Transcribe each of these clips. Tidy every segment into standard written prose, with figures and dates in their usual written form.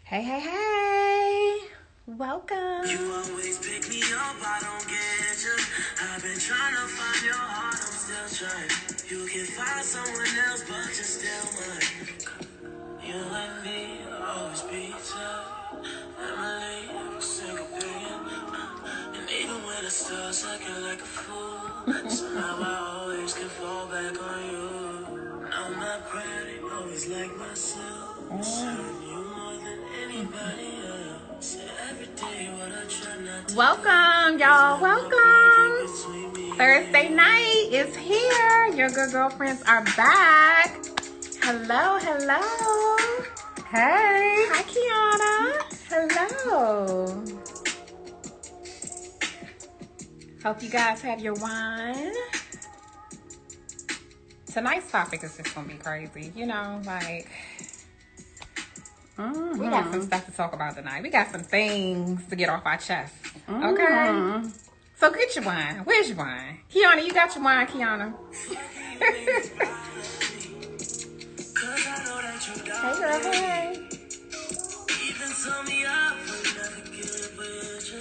Hey, hey, hey. Welcome. You always pick me up, I don't get you. I've been trying to find your heart, I'm still trying. You can find someone else, but you're still mine. You and me always be tough. Emily, I'm sick of being. And even when I start sucking like a fool, somehow I always can fall back on you. I'm not pretty, always like myself. Serving you more than anybody else. Every day what I try not to Welcome, y'all. Welcome. Thursday night is here. Your good girlfriends are back. Hello, hello. Hey. Hi, Kiana. Hello. Hope you guys have your wine. Tonight's topic is just going to be crazy. You know, like, we got some stuff to talk about tonight. We got some things to get off our chest. Okay? So get your wine. Where's your wine? Kiana, you got your wine, Kiana? Hey, girl, hey. even told me I would never get with you.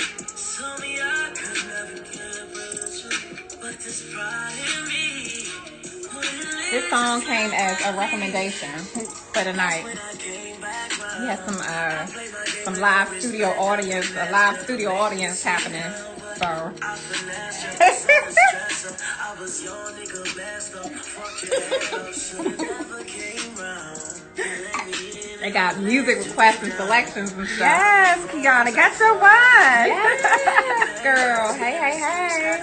Told me I could never get with you. But this pride in me. This song came as a recommendation for the night. We had some live studio audience, a live studio audience happening. So they got music requests and selections and stuff. Yes, Kiana, got your wine. Yes, girl. Hey, hey, hey.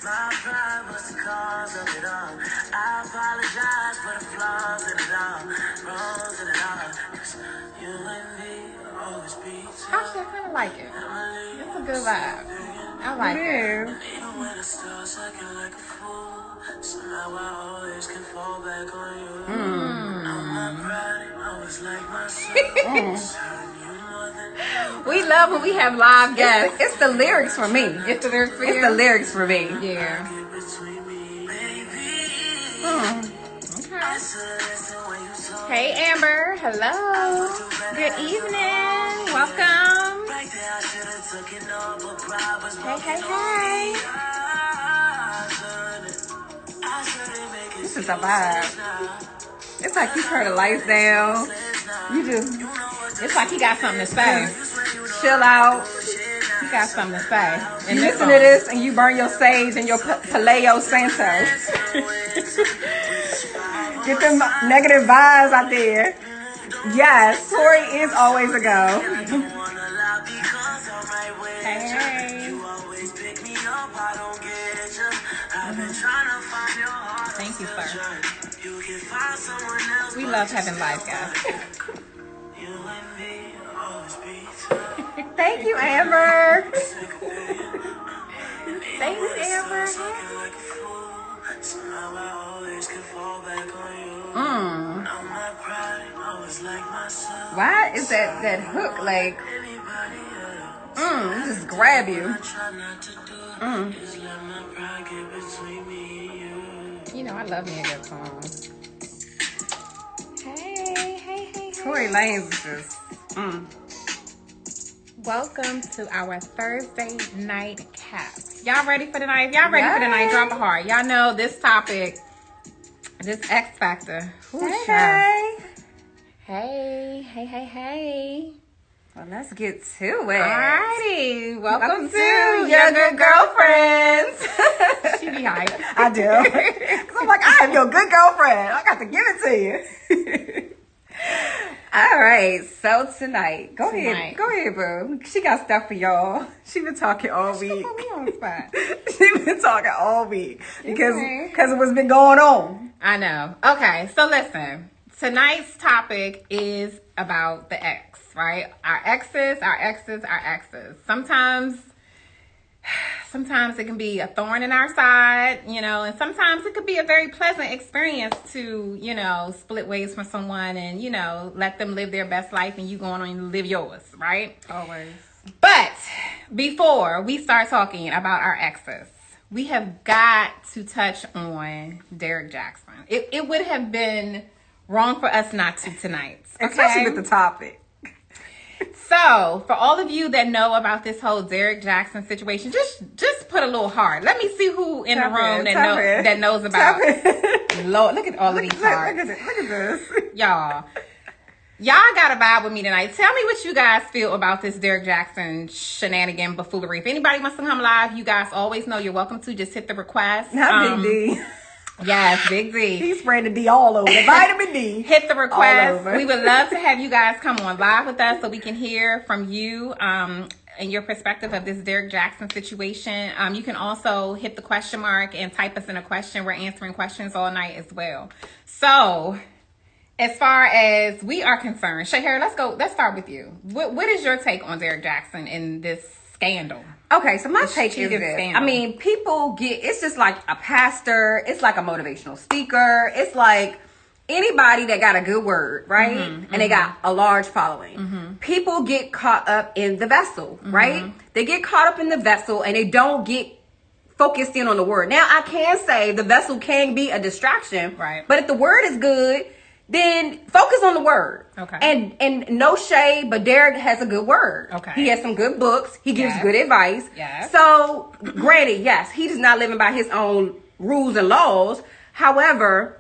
My pride was the cause of it all. I apologize for the flaws in it all, wrongs in it all. 'Cause you and me always be Actually, I kind of like it. It's a good vibe. I like it. even when I start sucking like a fool, somehow I always can fall back on you. I'm not proud, always like myself. We love when we have live guests. It's the lyrics for me. It's the lyrics for you? It's the lyrics for me. Yeah. Okay. Hey, Amber. Hello. Good evening. Welcome. Hey, hey, hey. This is a vibe. It's like you turn the lights down. You just It's like he got something to say. chill out. He got something to say. And listen to this, and you burn your sage and your Paleo Santos. Get them negative vibes out there. Yes, Tori is always a go. Hey. Thank you, sir. We love having live guests. Thank you, Amber. Thanks, Amber. Why is that hook like? Just grab you. You know, I love me a good song. Hey, hey, hey, Tory hey. Lanez is just. Welcome to our Thursday night cap. Y'all ready for the night? If y'all ready for the night, drop a heart. Y'all know this topic, this X Factor. Hey. Hey, hey, hey, hey. Well, let's get to it. Alrighty. Welcome to Your Good Girlfriends. She be hype. I do. 'Cause I'm like, I am your good girlfriend. I got to give it to you. All right. So tonight, go ahead, boo. She got stuff for y'all. She been talking all week. Put me on the spot. She been talking all week because Okay. of what's been going on. I know. Okay, so listen. Tonight's topic is about the ex, right? Our exes, our exes, our exes. Sometimes it can be a thorn in our side, you know, and sometimes it could be a very pleasant experience to, you know, split ways from someone and, you know, let them live their best life and you going on and live yours, right? Always. But before we start talking about our exes, we have got to touch on Derek Jackson. It would have been wrong for us not to tonight. Okay? Especially with the topic. So, for all of you that know about this whole Derek Jackson situation, just put a little heart. Let me see who in the room that knows about it. Lord, look at all of these hearts. Look at this. Y'all got to vibe with me tonight. Tell me what you guys feel about this Derek Jackson shenanigan buffoonery. If anybody wants to come live, you guys always know you're welcome to. Just hit the request. Not Big D. Yes, Big D. He's spreading the D all over. The vitamin D. Hit the request. We would love to have you guys come on live with us so we can hear from you and your perspective of this Derek Jackson situation. You can also hit the question mark and type us in a question. We're answering questions all night as well. So, as far as we are concerned, Shahir, let's start with you. What is your take on Derek Jackson in this scandal? Okay, so my take is this. I mean, people it's just like a pastor. It's like a motivational speaker. It's like anybody that got a good word, right? And they got a large following. People get caught up in the vessel, right? They get caught up in the vessel and they don't get focused in on the word. Now, I can say the vessel can be a distraction, right? But if the word is good, then focus on the word. Okay. And no shade, but Derek has a good word. Okay. He has some good books. He gives good advice. Yes. So, granted, yes, he is not living by his own rules and laws. However,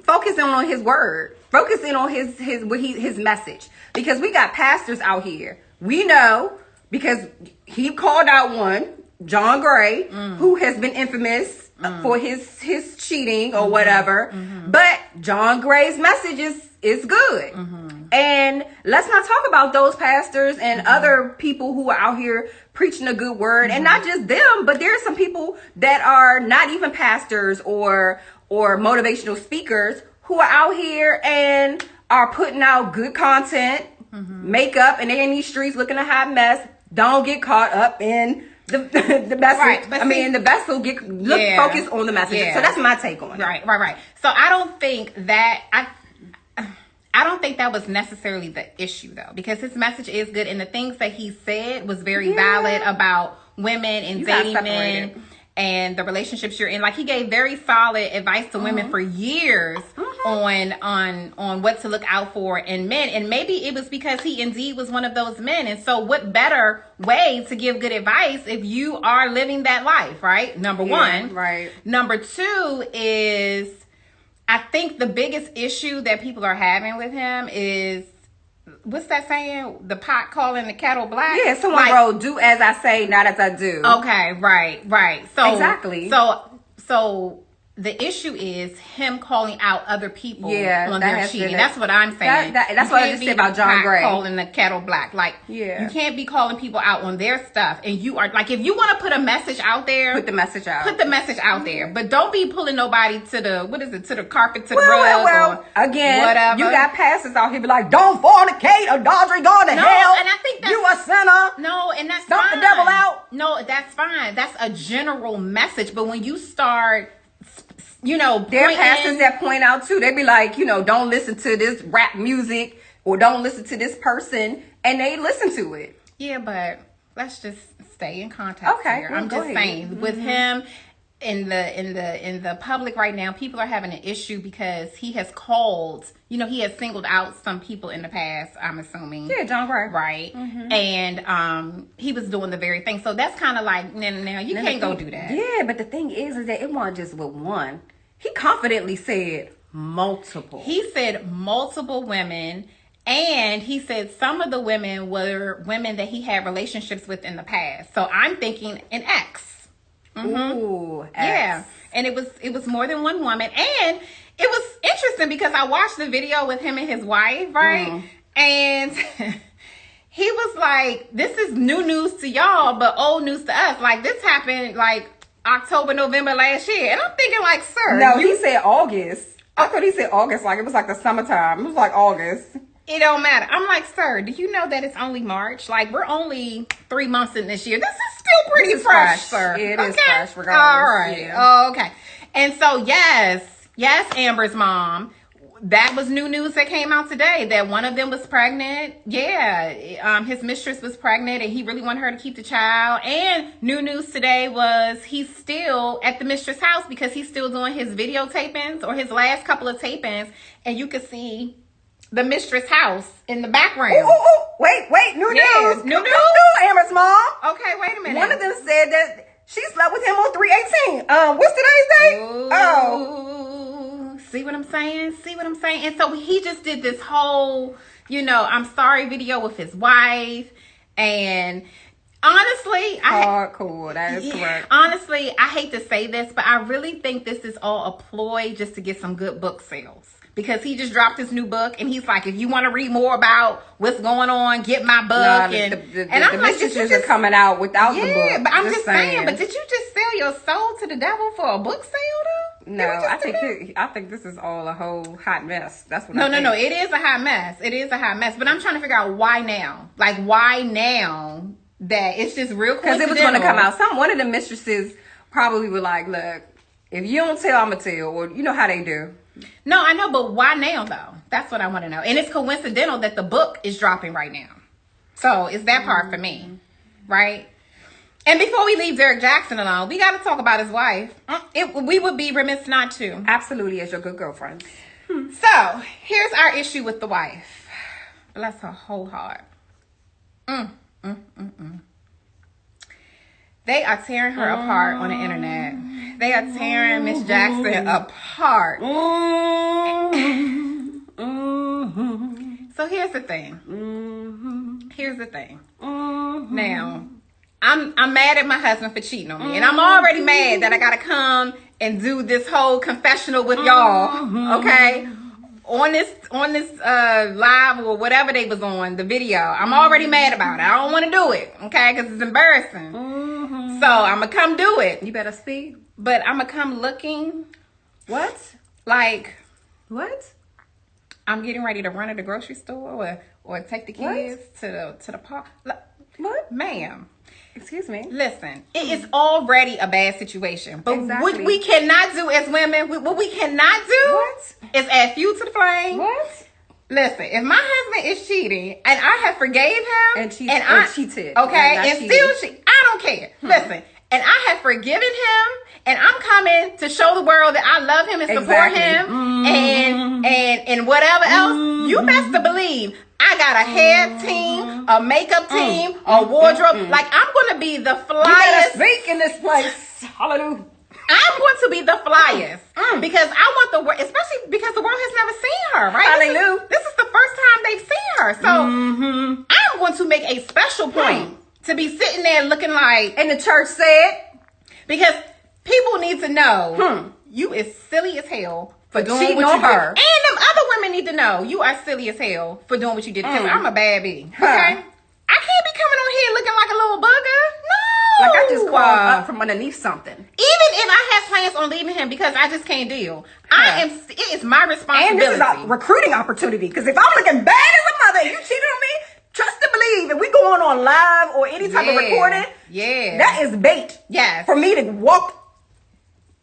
focusing on his word, focusing on his message, because we got pastors out here. We know because he called out one, John Gray, who has been infamous for his cheating or whatever. But John Gray's message is good. And let's not talk about those pastors and other people who are out here preaching a good word. And not just them, but there are some people that are not even pastors or motivational speakers who are out here and are putting out good content, makeup, and they're in these streets looking a hot mess. Don't get caught up in the message. Right, but the vessel focus on the message. So that's my take on it. Right. So I don't think that was necessarily the issue though, because his message is good and the things that he said was very valid about women and dating men and the relationships you're in. Like, he gave very solid advice to women for years on what to look out for in men. And maybe it was because he indeed was one of those men. And so what better way to give good advice if you are living that life, right? Number one. Right. Number two is, I think the biggest issue that people are having with him is, what's that saying? The pot calling the kettle black? Yeah, someone wrote, do as I say, not as I do. Okay, right. So exactly. So the issue is him calling out other people on their cheating. That's what I'm saying. That's what I just said about John Gray. Calling the kettle black. Like, you can't be calling people out on their stuff. And you are, like, if you want to put a message out there, put the message out. Put the message out there. But don't be pulling nobody to the carpet, to the rug, or again, whatever. You got pastors out here be like, don't fornicate, adultery, going to hell. And I think that's, you a sinner. No, and that's Stomp fine. the devil out. No, that's fine. That's a general message. But when you start, there are pastors that point out too. They be like, don't listen to this rap music or don't listen to this person, and they listen to it. Yeah, but let's just stay in context here. I'm just saying, with him in the public right now, people are having an issue because he has called, he has singled out some people in the past, I'm assuming. Yeah, John Gray. Right. And he was doing the very thing. So that's kind of like, now you can't go do that. Yeah, but the thing is that it wasn't just with one. He confidently said multiple. He said multiple women, and he said some of the women were women that he had relationships with in the past. So I'm thinking an ex. Ooh, ex. Yeah. And it was more than one woman. And it was interesting because I watched the video with him and his wife, right? And he was like, this is new news to y'all, but old news to us. Like, this happened like October, November last year. And I'm thinking, like, sir. No, he said August. I thought he said August, like it was like the summertime. It was like August. It don't matter. I'm like, sir, do you know that it's only March? Like, we're only 3 months in this year. This is still pretty fresh, sir. It is fresh, regardless. All right. Yeah. Okay. And so, yes, Amber's mom, that was new news that came out today, that one of them was pregnant. Yeah, his mistress was pregnant, and he really wanted her to keep the child. And new news today was he's still at the mistress' house because he's still doing his video tapings, or his last couple of tapings, and you could see the mistress house in the background. Oh, wait, new news. New news? Come Amber's mom. Okay, wait a minute. One of them said that she slept with him on 3/18. What's today's date? Ooh, Oh. see what I'm saying? See what I'm saying? And so he just did this whole, I'm sorry video with his wife. And honestly, hardcore. That is correct. Honestly, I hate to say this, but I really think this is all a ploy just to get some good book sales. Because he just dropped his new book, and he's like, if you want to read more about what's going on, get my book. The messages are coming out without the book. Yeah, but I'm just saying. But did you just sell your soul to the devil for a book sale, though? No, I think this is all a whole hot mess. That's what. No. It is a hot mess. It is a hot mess. But I'm trying to figure out why now. Like, why now? That it's just real because it was going to come out. One of the mistresses probably were like, look, if you don't tell, I'm going to tell. Or you know how they do. No, I know, but why now, though? That's what I want to know. And it's coincidental that the book is dropping right now. So it's that part for me, right? And before we leave Derek Jackson alone, we got to talk about his wife. We would be remiss not to. Absolutely, as your good girlfriend. So here's our issue with the wife. Bless her whole heart. They are tearing her apart on the internet. They are tearing Miss Jackson apart. So here's the thing. Here's the thing. Now, I'm mad at my husband for cheating on me. And I'm already mad that I gotta come and do this whole confessional with y'all. Okay? On this live or whatever they was on, the video. I'm already mad about it. I don't want to do it, okay? Because it's embarrassing. So I'm going to come do it. You better speak. But I'm going to come looking. What? Like. What? I'm getting ready to run to the grocery store or take the kids to the park. What? Ma'am. Excuse me. Listen, it is already a bad situation. But exactly. What we cannot do as women, what we cannot do is add fuel to the flame. What? Listen, if my husband is cheating and I have forgave him and cheated, okay, and still I don't care. Listen, and I have forgiven him, and I'm coming to show the world that I love him and support him, and whatever else, you best to believe I got a hair team, a makeup team, a wardrobe. Like, I'm going to be the flyest. You better speak in this place. Hallelujah. I'm going to be the flyest because I want the world, especially because the world has never seen her, right? Hallelujah. This is the first time they've seen her. So I'm going to make a special point to be sitting there looking like. And the church said. Because people need to know you is silly as hell for doing what you did. And them other women need to know you are silly as hell for doing what you did. Because I'm a bad bee. Okay? I can't be coming on here looking like a little bugger. No. Like I just crawled up from underneath something. Even if I have plans on leaving him because I just can't deal. It is my responsibility. And this is a recruiting opportunity. Because if I'm looking bad as a mother and you cheated on me, trust and believe, if we going on live or any type of recording, that is bait. Yes. For me to walk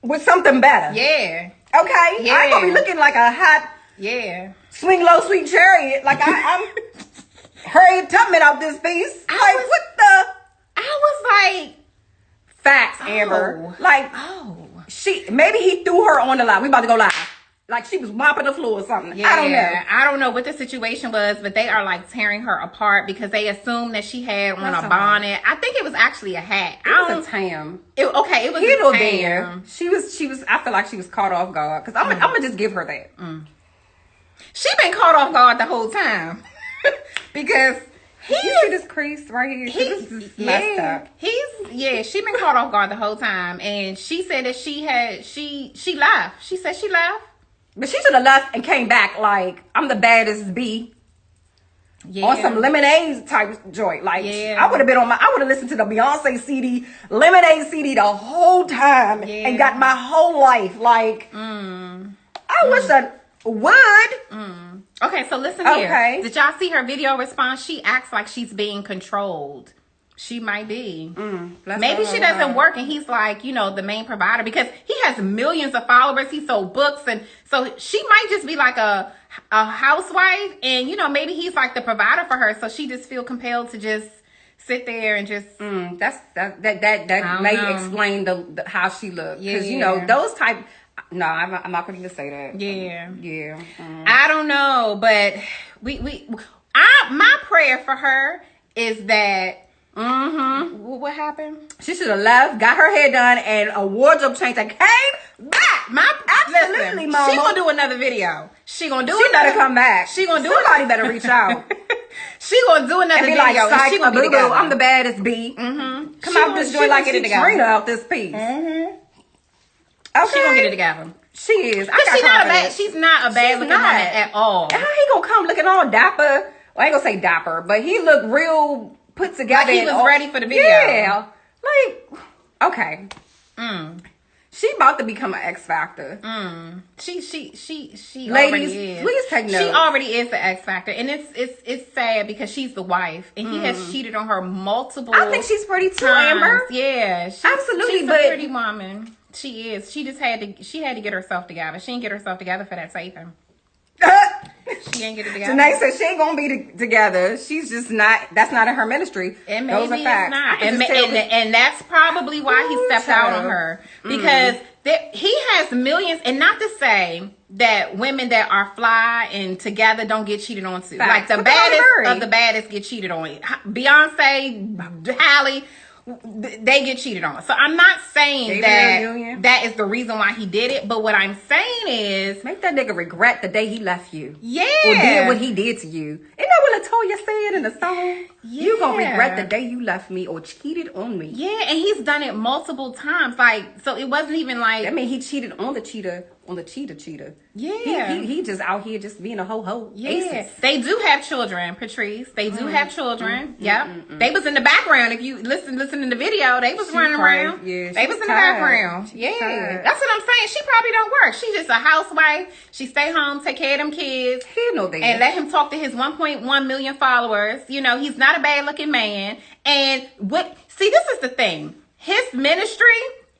with something better. Yeah. Okay? Yeah. I ain't gonna be looking like a hot swing low sweet chariot. Like I'm Harriet Tubman out this piece. What the? I was like, facts, Amber. Maybe he threw her on the line. We about to go live. Like she was mopping the floor or something. Yeah, I don't know what the situation was, but they are like tearing her apart because they assumed that she had on a bonnet. I think it was actually a hat. It was a tam. It was a tam. She was. I feel like she was caught off guard because I'm gonna just give her that. She been caught off guard the whole time because. You see this crease right here? This is messed up. She been caught off guard the whole time, and she said that she left. She said she left, but she should have left and came back like I'm the baddest bee. On some Lemonade type joint. Like I would have been I would have listened to the Beyonce CD, Lemonade CD the whole time and got my whole life. Like I wish I would. Okay, so listen here. Did y'all see her video response? She acts like she's being controlled. She might be. Maybe she doesn't work and he's like, the main provider because he has millions of followers. He sold books. And so she might just be like a housewife and, maybe he's like the provider for her. So she just feel compelled to just sit there and just. That may explain the how she looks. Because, those type. No, I'm not going to say that. Yeah. Yeah. I don't know, but my prayer for her is that. What happened? She should have left, got her hair done, and a wardrobe change that came back. Absolutely, listen, mama. She gonna do another video. She better come back. She gonna do Somebody better reach out. She gonna do another and be video. like, and she gonna be together. I'm the baddest B. Come out this joint like it's Trina out this piece. Okay. She gonna get it together. She is. She's not a bad looking woman at all. And how he gonna come looking all dapper? Well, I ain't gonna say dapper, but he looked real put together. Like he was ready for the video. Yeah. Like, okay. She about to become an X Factor. She Ladies, already is. Please take notes. She already is the X Factor, and it's sad because she's the wife, and he has cheated on her multiple. I think she's pretty too, times. Amber. Yeah, absolutely. She's a pretty woman. She is. She just had to get herself together. She didn't get herself together for that taping. She ain't get it together. Janae said she ain't gonna be together. She's just not. That's not in her ministry. And maybe maybe it's not. And that's probably why he stepped out on her, because he has millions. And not to say that women that are fly and together don't get cheated on too. Facts. Like the baddest of the baddest get cheated on. Beyonce, Halle. They get cheated on. So I'm not saying that is the reason why he did it. But what I'm saying is, make that nigga regret the day he left you. Yeah. Or did what he did to you. Isn't that what LaToya said in the song? Yeah. You gonna regret the day you left me or cheated on me. Yeah, and he's done it multiple times. Like, so it wasn't even like, I mean, he cheated on the cheater. Cheater. Yeah. He just out here just being a ho-ho. Yeah. Aces. They do have children, Patrice. They do have children. Yep. They was in the background. If you listen to the video, they was running around. Yeah, they was in the background. Yeah. That's what I'm saying. She probably don't work. She's just a housewife. She stay home, take care of them kids. He know that. And let him talk to his 1.1 million followers. You know, he's not a bad looking man. And this is the thing. His ministry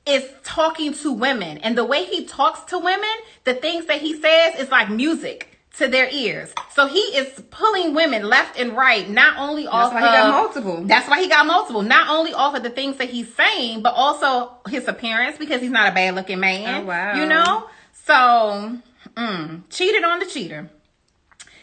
is talking to women, and the way he talks to women, the things that he says is like music to their ears. So he is pulling women left and right, not only off That's why he got multiple. That's why he got multiple. Not only off of the things that he's saying, but also his appearance, because he's not a bad looking man. Oh, wow. You know? So cheated on the cheater.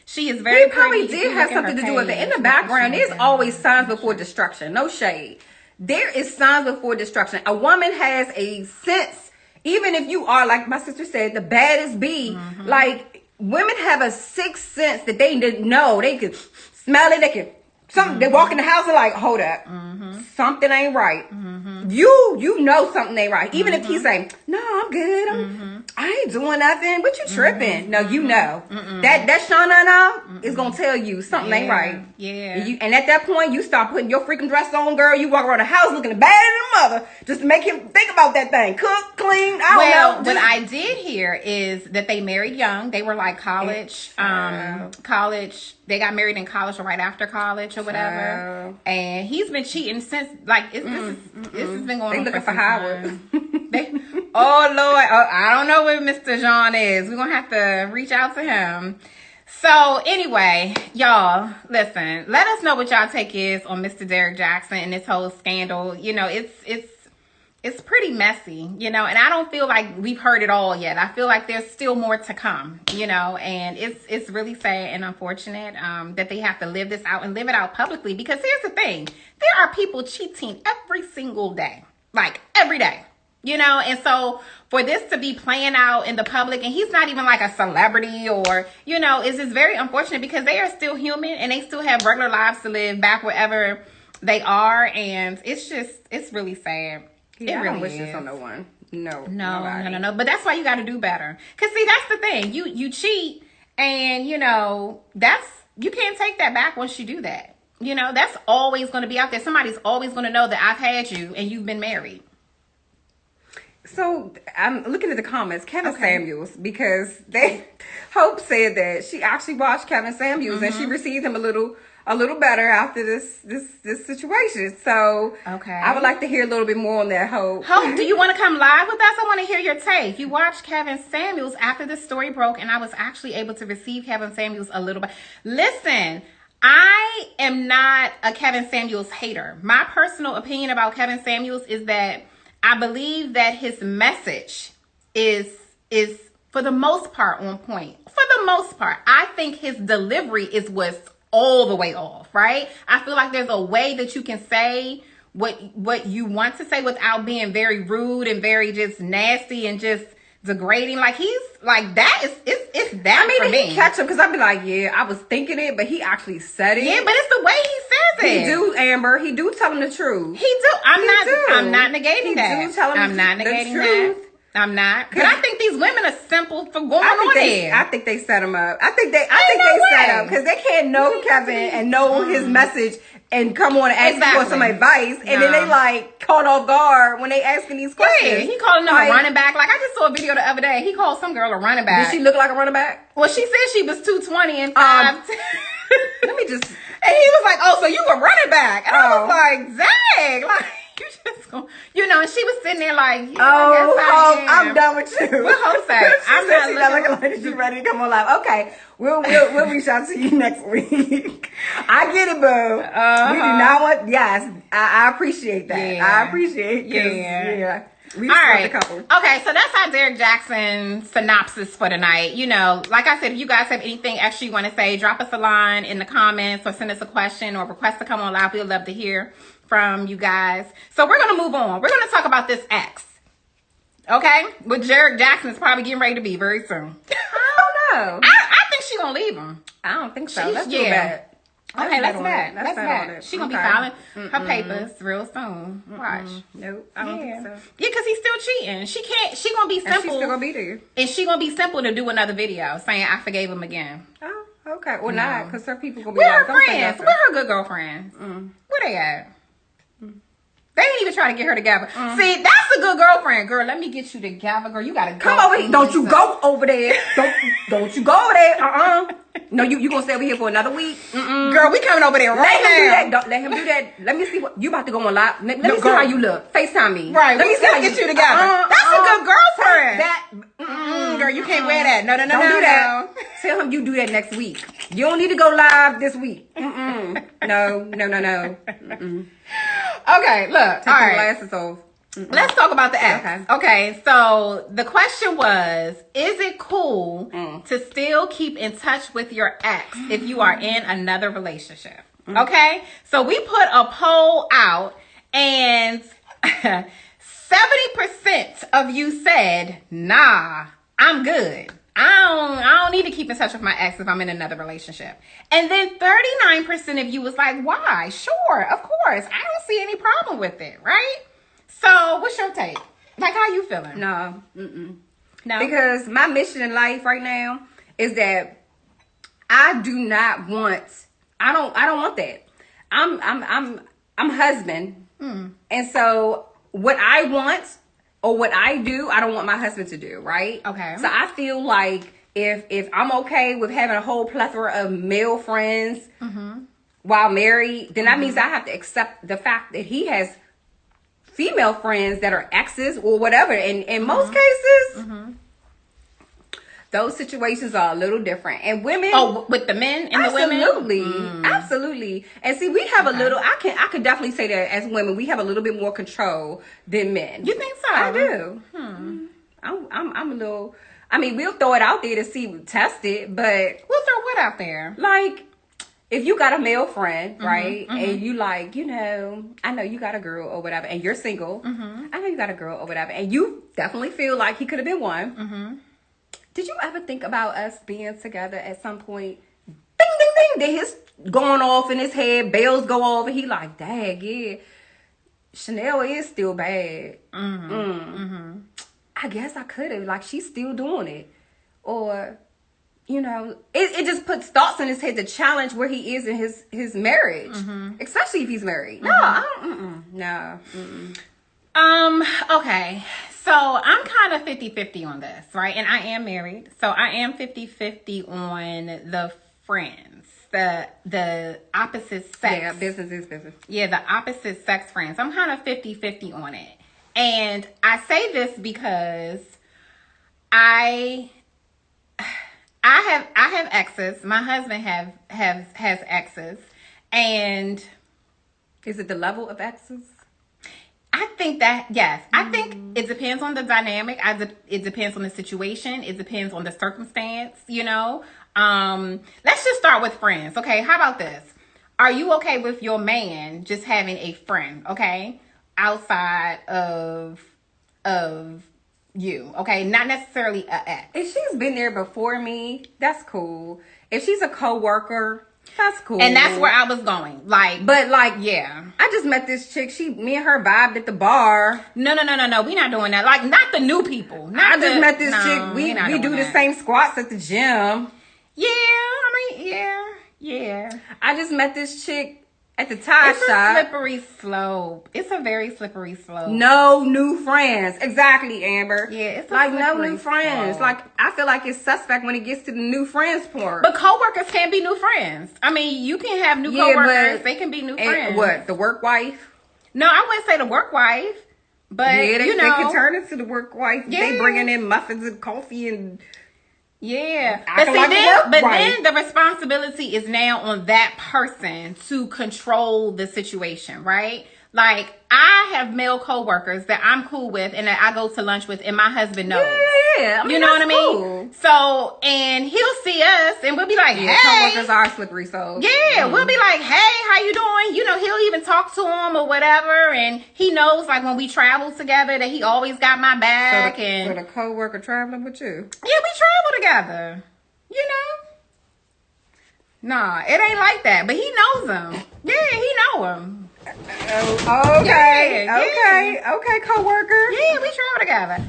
She is very He probably pretty. did have something to do with it. In the background, there's always signs before destruction. No shade. There is signs before destruction. A woman has a sense, even if you are, like my sister said, the baddest bee. Like, women have a sixth sense that they didn't know. They can smell it. They can something. They walk in the house and like, hold up, something ain't right. You know something ain't right. Even if he say, no, I'm good. I ain't doing nothing. But you tripping? No, you know that Shauna is gonna tell you something ain't right. Yeah. And at that point, you start putting your freaking dress on, girl. You walk around the house looking bad as a mother, just to make him think about that thing. Cook, clean. I don't know. What I did hear is that they married young. They were like college. College. They got married in college or right after college or whatever. And he's been cheating since, like, this has been going on. They looking for Howard. Oh, Lord. I don't know where Mr. John is. We're going to have to reach out to him. So, anyway, y'all, listen. Let us know what y'all take is on Mr. Derrick Jackson and this whole scandal. You know, it's pretty messy, you know, and I don't feel like we've heard it all yet. I feel like there's still more to come, you know, and it's really sad and unfortunate that they have to live this out and live it out publicly, because here's the thing. There are people cheating every single day, like every day, you know, and so for this to be playing out in the public, and he's not even like a celebrity or, you know, it's just very unfortunate, because they are still human and they still have regular lives to live back wherever they are, and it's really sad. Yeah, it really I don't wish is. this on no one. No. But that's why you got to do better. Cause see, that's the thing. You cheat, and you know you can't take that back once you do that. You know, that's always going to be out there. Somebody's always going to know that I've had you and you've been married. So I'm looking at the comments, Kevin Samuels, because Hope said that she actually watched Kevin Samuels and she received him a little better after this situation. So I would like to hear a little bit more on that, Hope. Hope, do you want to come live with us? I want to hear your take. You watched Kevin Samuels after the story broke, and I was actually able to receive Kevin Samuels a little bit. Listen, I am not a Kevin Samuels hater. My personal opinion about Kevin Samuels is that I believe that his message is is for the most part on point. For the most part, I think his delivery is what's all the way off, right? I feel like there's a way that you can say what you want to say without being very rude and very just nasty and just degrading. Like, he's like, that is it's that. I mean, for me. he catch him because I'd be like, yeah, I was thinking it, but he actually said it. Yeah, but it's the way he says it. He do, Amber. He do tell him the truth. He do. I'm not negating that. Do tell him I'm not the negating truth. that. I'm not. But I think these women are simple for going on there. I think they set him up. I think they set him because they can't know Kevin and know his message and come on and ask for some advice, and then they like caught off guard when they asking these questions. Yeah, he calling them a running back. Like, I just saw a video the other day. He called some girl a running back. Did she look like a running back? Well, she said she was 220 and 5. Let me just. And he was like, "Oh, so you a running back?" And I was like, "Dang!" Like, you just go, and she was sitting there like, I'm done with you. What Hope say? I'm not looking like she's ready to come on live. Okay, we'll reach out to you next week. I get it, boo. We do not want. Yes, I appreciate that. Yeah. I appreciate. Yeah. We all right. a couple. Okay, so that's our Derek Jackson synopsis for tonight. Like I said, if you guys have anything extra you want to say, drop us a line in the comments or send us a question or request to come on live. We'd love to hear from you guys. So we're going to move on. We're going to talk about this ex. Okay? What Derek Jackson is probably getting ready to be very soon. I don't know. I think she's going to leave him. I don't think so. That's too bad. Okay, that's bad. That's bad. She's going to be filing her papers real soon. Watch. Nope, I don't think so. Yeah, because he's still cheating. She going to be simple. And she's still going to be there. And she going to be simple to do another video saying, I forgave him again. Oh, okay. Or not, because her people going to be Where like, her friends? Where her good girlfriends? Where they at? They ain't even trying to get her together. See, that's a good girlfriend. Girl, let me get you together. Girl, you got to go. Come over here. Don't you go over there. Don't you go over there. No, you going to stay over here for another week. Girl, we coming over there right now. Let him do that. Don't let him do that. Let me see what you about to go on live. Let me see how you look. FaceTime me. Right. Let me see how get you together. That's a good girlfriend. Girl, you can't wear that. No. Don't do that. Tell him you do that next week. You don't need to go live this week. No. Okay, look. Take all right. glasses off. Let's talk about the ex. Okay, so the question was, is it cool to still keep in touch with your ex if you are in another relationship? Okay, so we put a poll out and 70% of you said, nah, I'm good. I don't need to keep in touch with my ex if I'm in another relationship. And then 39% of you was like, why? Sure, of course. I don't see any problem with it, right? So what's your take? Like, how you feeling? No. No? Because my mission in life right now is that I do not want, I don't want that. I'm husband. And so what I want or what I do, I don't want my husband to do, right? Okay. So I feel like if I'm okay with having a whole plethora of male friends while married, then that means I have to accept the fact that he has female friends that are exes or whatever. And in most cases, those situations are a little different. And women, with the men and the women, absolutely. And see, we have a little. I could definitely say that as women, we have a little bit more control than men. You think so? I do. I'm a little. I mean, we'll throw it out there to see, test it, but we'll throw what out there? Like, if you got a male friend, right, and you like, I know you got a girl or whatever, and you're single. I know you got a girl or whatever, and you definitely feel like he could have been one. Did you ever think about us being together at some point? Ding, ding, ding. Then his going off in his head, bells go off, and he like, dang, yeah, Chanel is still bad. I guess I could have. Like, she's still doing it. Or, it just puts thoughts in his head to challenge where he is in his marriage. Especially if he's married. No, I don't. No. Okay. So I'm kind of 50-50 on this, right? And I am married. So I am 50-50 on the friends. The opposite sex. Yeah, business is business. Yeah, the opposite sex friends. I'm kind of 50-50 on it. And I say this because I have exes. My husband has exes. And is it the level of exes? I I think that, yes. I think it depends on the dynamic. It depends on the situation. It depends on the circumstance, you know. Let's just start with friends. Okay, how about this? Are you okay with your man just having a friend, okay, outside of you, okay? Not necessarily a ex. If she's been there before me, that's cool. If she's a coworker, that's cool. And that's where I was going. Yeah. I just met this chick. Me and her vibed at the bar. No. We not doing that. Like, not the new people. I just met this chick. We do the same squats at the gym. Yeah. I just met this chick at the tie shop. It's a slippery slope. It's a very slippery slope. No new friends. Exactly, Amber. Yeah, it's like no new friends. slope. Like, I feel like it's suspect when it gets to the new friends part. But coworkers can't be new friends. I mean, you can have new coworkers. They can be new friends. What? The work wife? No, I wouldn't say the work wife. But, they can turn into the work wife. Yeah. They bringing in muffins and coffee and... Yeah, but then the responsibility is now on that person to control the situation, right? Like, I have male coworkers that I'm cool with and that I go to lunch with, and my husband knows. Yeah. I mean, you know what I mean? Cool. So, and he'll see us, and we'll be like, "Hey." Coworkers are slippery, so yeah, we'll be like, "Hey, how you doing?" You know, he'll even talk to him or whatever, and he knows, like, when we travel together, that he always got my back. So the coworker traveling with you? Yeah, we travel together. You know? Nah, it ain't like that. But he knows him. Yeah, he know him. Okay, coworker. Yeah, we travel together.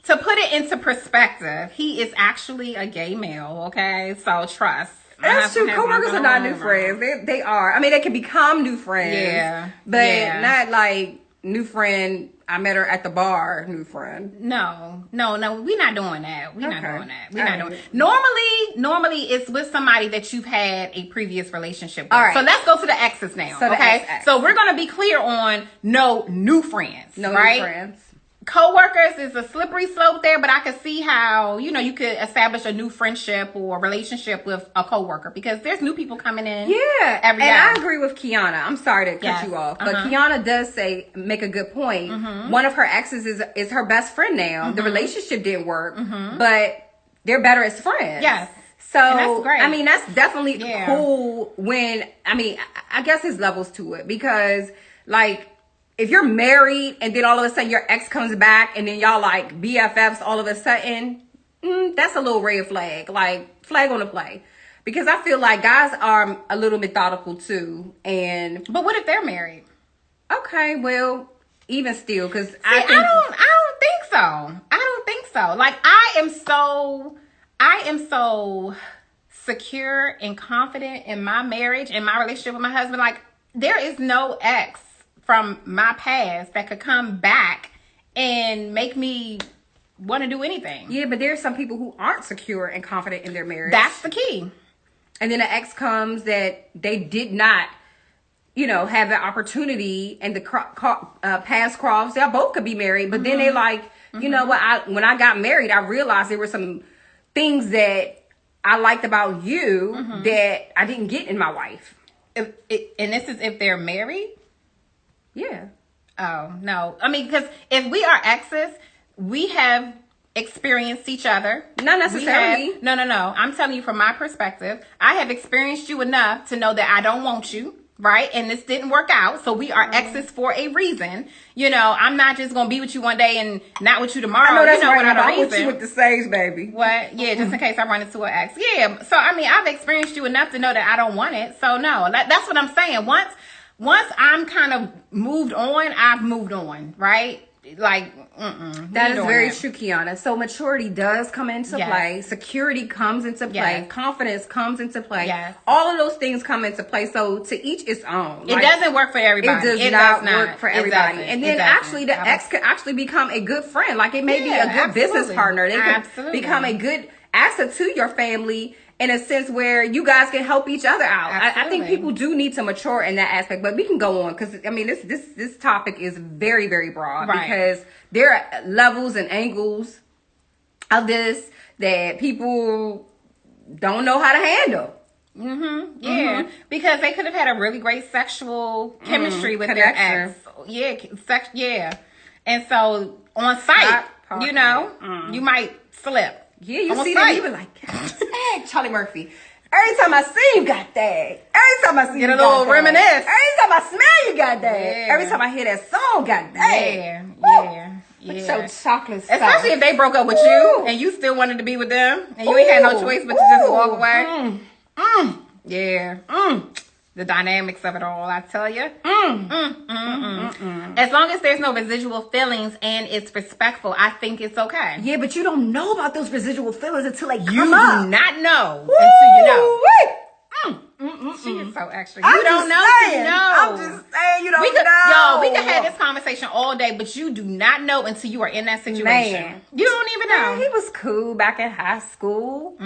To put it into perspective, he is actually a gay male, okay? So trust. That's true. Coworkers are not new friends. They are. I mean, they can become new friends. Yeah. But not like new friend, I met her at the bar, new friend. No. We're not doing that. We're not doing that. We're not doing it. Normally it's with somebody that you've had a previous relationship with. All right. So let's go to the exes now. So okay. So we're gonna be clear on no new friends. No right? new friends. Co-workers is a slippery slope there, but I could see how, you know, you could establish a new friendship or relationship with a co-worker because there's new people coming in. Yeah. Every day. And I agree with Kiana. I'm sorry to cut you off, but Kiana does make a good point. One of her exes is her best friend now. The relationship didn't work, but they're better as friends. Yes. So, that's great. I mean, that's definitely cool when, I mean, I guess there's levels to it because, like, if you're married and then all of a sudden your ex comes back and then y'all like BFFs all of a sudden, that's a little red flag, like flag on the play. Because I feel like guys are a little methodical too. But what if they're married? Okay, well, even still, because I don't think so. I don't think so. Like, I am so secure and confident in my marriage and my relationship with my husband. Like, there is no ex from my past that could come back and make me want to do anything. Yeah, but there's some people who aren't secure and confident in their marriage. That's the key. And then the ex comes that they did not, you know, have the opportunity and the paths crossed. They both could be married, but then they like, you know what? When I got married, I realized there were some things that I liked about you that I didn't get in my wife. And this is if they're married? Yeah. Oh, no. I mean, because if we are exes, we have experienced each other. Not necessarily. No. I'm telling you from my perspective, I have experienced you enough to know that I don't want you, right? And this didn't work out. So we are exes for a reason. You know, I'm not just going to be with you one day and not with you tomorrow. I know that's right. Without a reason. With you with the sage, baby. What? Yeah, just in case I run into an ex. Yeah. So, I mean, I've experienced you enough to know that I don't want it. So, no. That's what I'm saying. Once I'm kind of moved on, I've moved on, right? Like, that is very true, Kiana. So maturity does come into play. Security comes into play. Confidence comes into play. Yes. All of those things come into play. So to each its own. It doesn't work for everybody. It does not work for everybody. And then actually the ex could actually become a good friend. Like, it may be a good business partner. They could become a good asset to your family in a sense where you guys can help each other out. I think people do need to mature in that aspect, but we can go on because I mean this topic is very, very broad because there are levels and angles of this that people don't know how to handle. Yeah, because they could have had a really great sexual chemistry with their ex. Yeah, and so on site, you know, you might slip. Yeah, you see that, even like, hey, Charlie Murphy. Every time I see you, got that. Every time I see you, get a little reminisce. Every time I smell you, got that. Yeah. Every time I hear that song, got that. Yeah. With your chocolate sauce. Especially if they broke up with you and you still wanted to be with them and you ain't had no choice but to just walk away. Yeah. The dynamics of it all, I tell you. As long as there's no residual feelings and it's respectful, I think it's okay. Yeah, but you don't know about those residual feelings until they come up. You do not know until you know. She is so extra. You don't know. I'm just saying, you don't know. We could have this conversation all day, but you do not know until you are in that situation. Man. You don't even know. He was cool back in high school.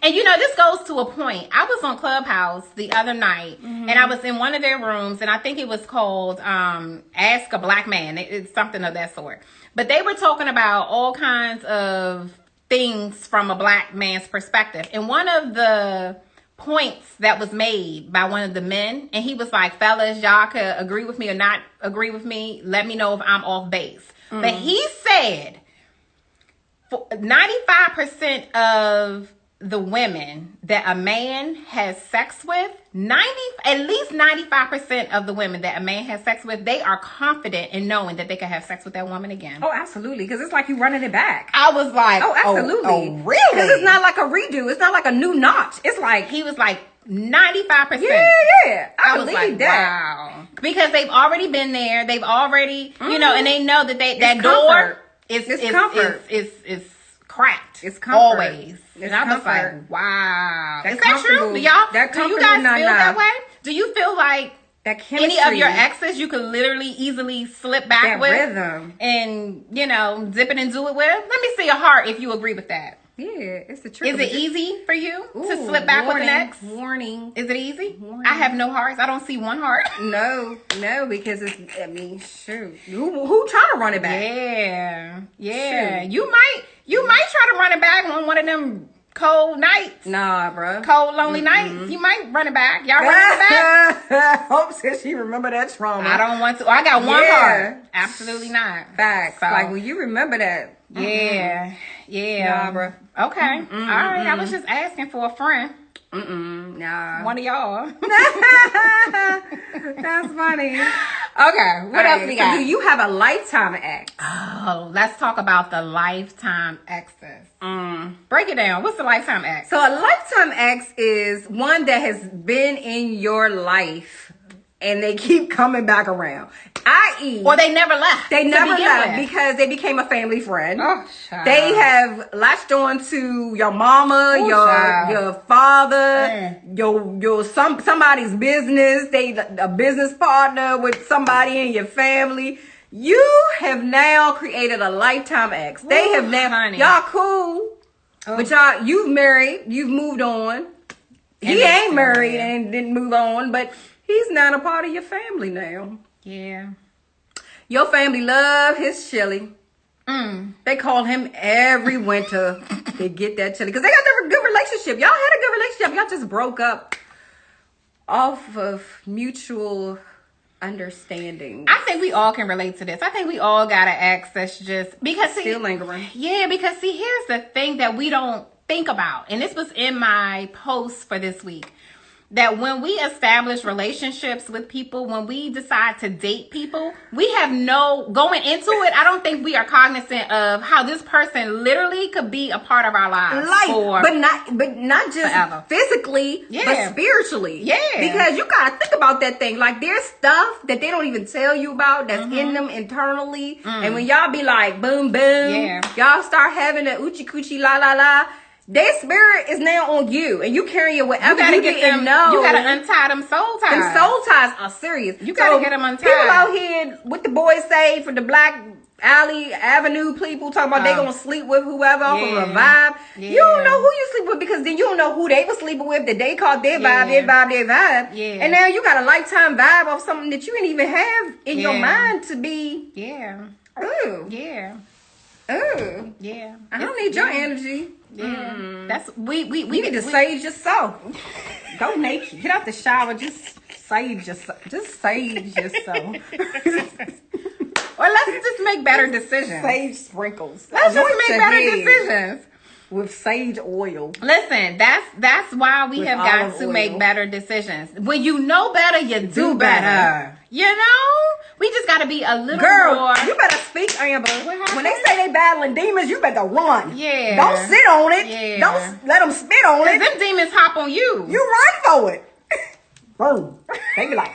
And you know, this goes to a point. I was on Clubhouse the other night, and I was in one of their rooms, and I think it was called Ask a Black Man. It's something of that sort. But they were talking about all kinds of things from a black man's perspective. And one of the points that was made by one of the men, and he was like, fellas, y'all could agree with me or not agree with me. Let me know if I'm off base. But he said 95% of the women that a man has sex with, at least 95% of the women that a man has sex with, they are confident in knowing that they can have sex with that woman again. Oh, absolutely. Because it's like you running it back. I was like, oh, absolutely. Oh, really? Because it's not like a redo. It's not like a new notch. It's like, he was like 95%. Yeah. I was like, that. Wow. Because they've already been there. They've already, you know, and they know that that door is cracked. It's comfort. Always. It's and I was comfort. like, wow. That's is that true? Do you guys feel that way? Do you feel like that chemistry, any of your exes you could literally easily slip back that with rhythm and, you know, zip it and do it with? Let me see your heart if you agree with that. Yeah, it's the truth. Is it easy for you to slip back with an ex? Warning. Is it easy? I have no hearts. I don't see one heart. No, because shoot. Who trying to run it back? Yeah. Shoot. You might try to run it back on one of them cold nights. Nah, bro. Cold, lonely nights. You might run it back. Y'all run it back? Hope says she remember that trauma. I don't want to. I got one heart. Absolutely not. Facts. So, like, when you remember that. Yeah. Nah, bro. Okay. All right. I was just asking for a friend. Nah. One of y'all. That's funny. Okay. What else we got? So do you have a lifetime ex? Oh, let's talk about the lifetime exes. Break it down. What's the lifetime ex? So a lifetime ex is one that has been in your life and they keep coming back around. I.e. Or they never left. They never left because they became a family friend. Oh, child. They have latched on to your mama, your father, your somebody's business. They a business partner with somebody in your family. You have now created a lifetime ex. They have now, honey. Y'all cool, but you've married, you've moved on. He ain't married and didn't move on, but he's not a part of your family now. Yeah. Your family love his chili. They call him every winter to get that chili. Because they got a good relationship. Y'all had a good relationship. Y'all just broke up off of mutual understanding. I think we all can relate to this. I think we all got an ex that's just... because still lingering. Yeah, because see, here's the thing that we don't think about. And this was in my post for this week. That when we establish relationships with people, when we decide to date people, we have going into it, I don't think we are cognizant of how this person literally could be a part of our lives. But not just forever. Physically, but spiritually. Yeah. Because you gotta think about that thing. Like there's stuff that they don't even tell you about that's in them internally. And when y'all be like, boom, boom, y'all start having the oochie coochie la la la. Their spirit is now on you, and you carry it wherever you get them. You gotta untie them soul ties. Them soul ties are serious. You gotta get them untied. People out here, what the boys say for the Black Avenue people talking about they gonna sleep with whoever off of a vibe. You don't know who you sleep with because then you don't know who they were sleeping with that they called their vibe, their vibe. Yeah. And now you got a lifetime vibe of something that you didn't even have in your mind to be. Yeah. Ooh. Yeah. Ooh. Yeah. I don't need your energy. Yeah. That's we You need to sage yourself. Go naked. Get out the shower. Just sage yourself. Just sage yourself. Or let's just make better decisions. Sage sprinkles. Let's just make better decisions. With sage oil. Listen, that's why we have got to make better decisions. When you know better, you do better. You know? We just got to be a little more. You better speak, Amber. When they say they battling demons, you better run. Yeah. Don't sit on it. Yeah. Don't let them spit on it. Them demons hop on you. You run for it. Boom. They be like,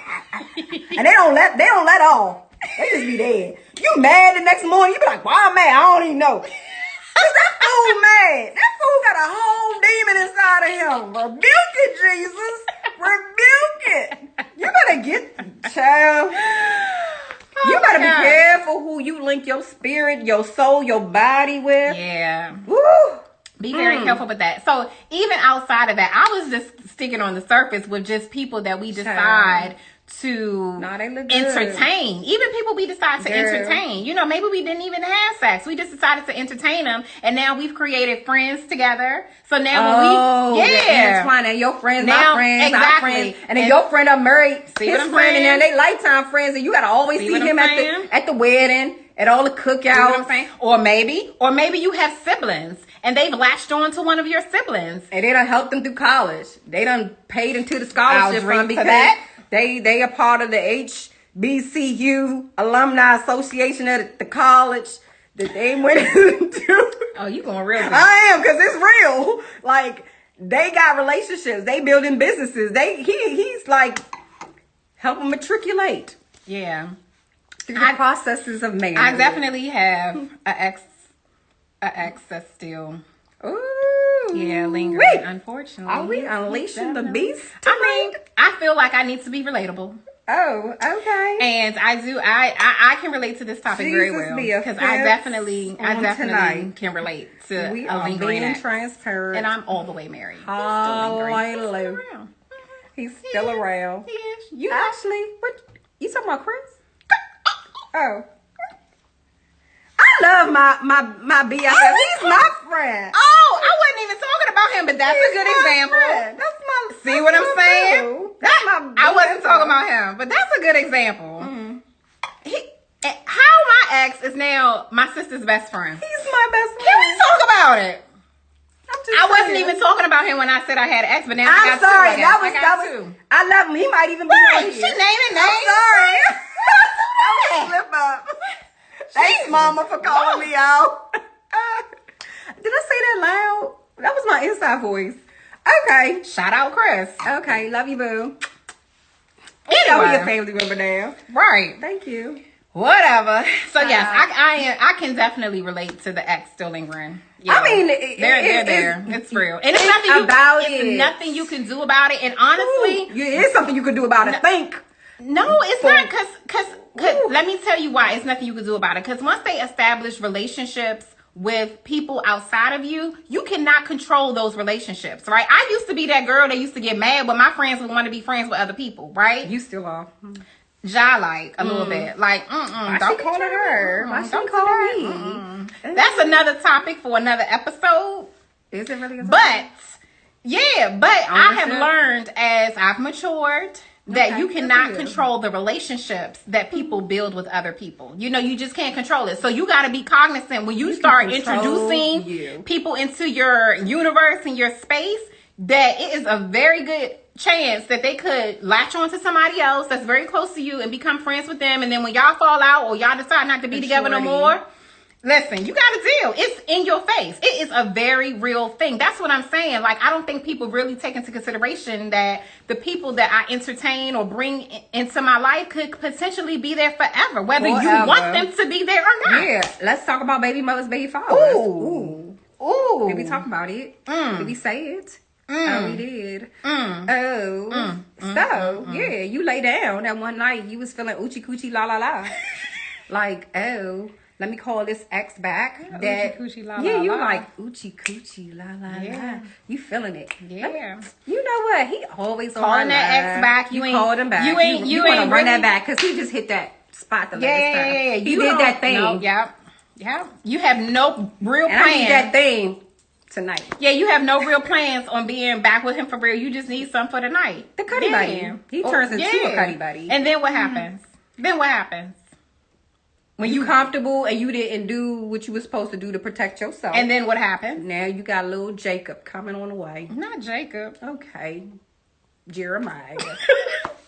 and they don't let off. They just be dead. You mad the next morning, you be like, why I'm mad? I don't even know. That fool mad. That fool got a whole demon inside of him. Rebuke it, Jesus. Rebuke it. You better get, child. You better be careful who you link your spirit, your soul, your body with. Yeah. Woo. Be very careful with that. So even outside of that, I was just sticking on the surface with just people that we decide to entertain. Even people we decide to entertain. You know, maybe we didn't even have sex. We just decided to entertain them, and now we've created friends together. So now when and your friends, my friends, our friends, and then your friend are married, his friend, and then they lifetime friends, and you gotta always see him at the wedding, at all the cookouts. You know what I'm saying? Or maybe you have siblings, and they've latched on to one of your siblings, and they done helped them through college. They done paid into the scholarship fund because they are part of the HBCU Alumni Association at the college that they went to. Oh, you going real good. I am, because it's real. Like, they got relationships. They building businesses. He's like helping matriculate. Yeah. Through the processes of man. I definitely have an ex that's still... Ooh. Yeah, lingering, unfortunately. Are we unleashing the beast? I mean, I feel like I need to be relatable. Oh, okay. And I can relate to this topic very well. Because I definitely can relate to we a lingering being ex. transparent. And I'm all the way married. Hallelujah. He's still around. He is. You actually, what? You talking about Chris? Oh. I love my BFF. He's my friend. Oh, I wasn't even talking about him, but that's a good example. Friend. That's my. See what I'm saying? That's my. I wasn't talking about him, but that's a good example. How my ex is now my sister's best friend. He's my best friend. Can we talk about it? I wasn't saying. even talking about him when I said I had an ex, but now I'm sorry. That was I love him. He might even be right. on She here. naming names. I'm sorry. That was a slip up. Thanks, Mama, for calling me out. Did I say that loud? That was my inside voice. Okay. Shout out Chris. Okay. Love you, boo. Anyway. We're a family member now. Right. Thank you. Whatever. So yes, I can definitely relate to the ex still lingering. Yeah. I mean, they're there. It's real, and it's nothing you can do about it. And honestly, it is something you can do about it. No, it's not because let me tell you why it's nothing you can do about it. Because once they establish relationships with people outside of you, you cannot control those relationships, right? I used to be that girl that used to get mad when my friends would want to be friends with other people, right? You still are. Like a little bit, like don't call her. Why she call me? That's another topic for another episode. Is it really? But I have learned as I've matured that you cannot control the relationships that people build with other people. You know, you just can't control it. So you got to be cognizant when you start introducing people into your universe and your space, that it is a very good chance that they could latch on to somebody else that's very close to you and become friends with them. And then when y'all fall out or y'all decide not to be together no more, listen, you got to deal. It's in your face. It is a very real thing. That's what I'm saying. Like, I don't think people really take into consideration that the people that I entertain or bring into my life could potentially be there forever, whether you want them to be there or not. Yeah. Let's talk about baby mothers, baby fathers. Ooh. Did we talk about it? Did we say it? Oh, we did. Yeah, you lay down that one night. You was feeling oochie coochie la la la. Like, let me call this ex back. That oochie coochie la la yeah, you la. Like oochie coochie la la la. You feeling it? Yeah. You know what? He always calling that ex back. You called him back. You ain't run that back because he just hit that spot the last time. Yeah. He did that thing. No, yeah. You have no real plan. I need that thing tonight. Yeah, you have no real plans on being back with him for real. You just need something for the night. The Cuddy buddy. He turns into a Cuddy buddy. And then what happens? Then what happens? When you comfortable and you didn't do what you were supposed to do to protect yourself. And then what happens? Now you got little Jacob coming on the way. Not Jacob. Okay. Jeremiah.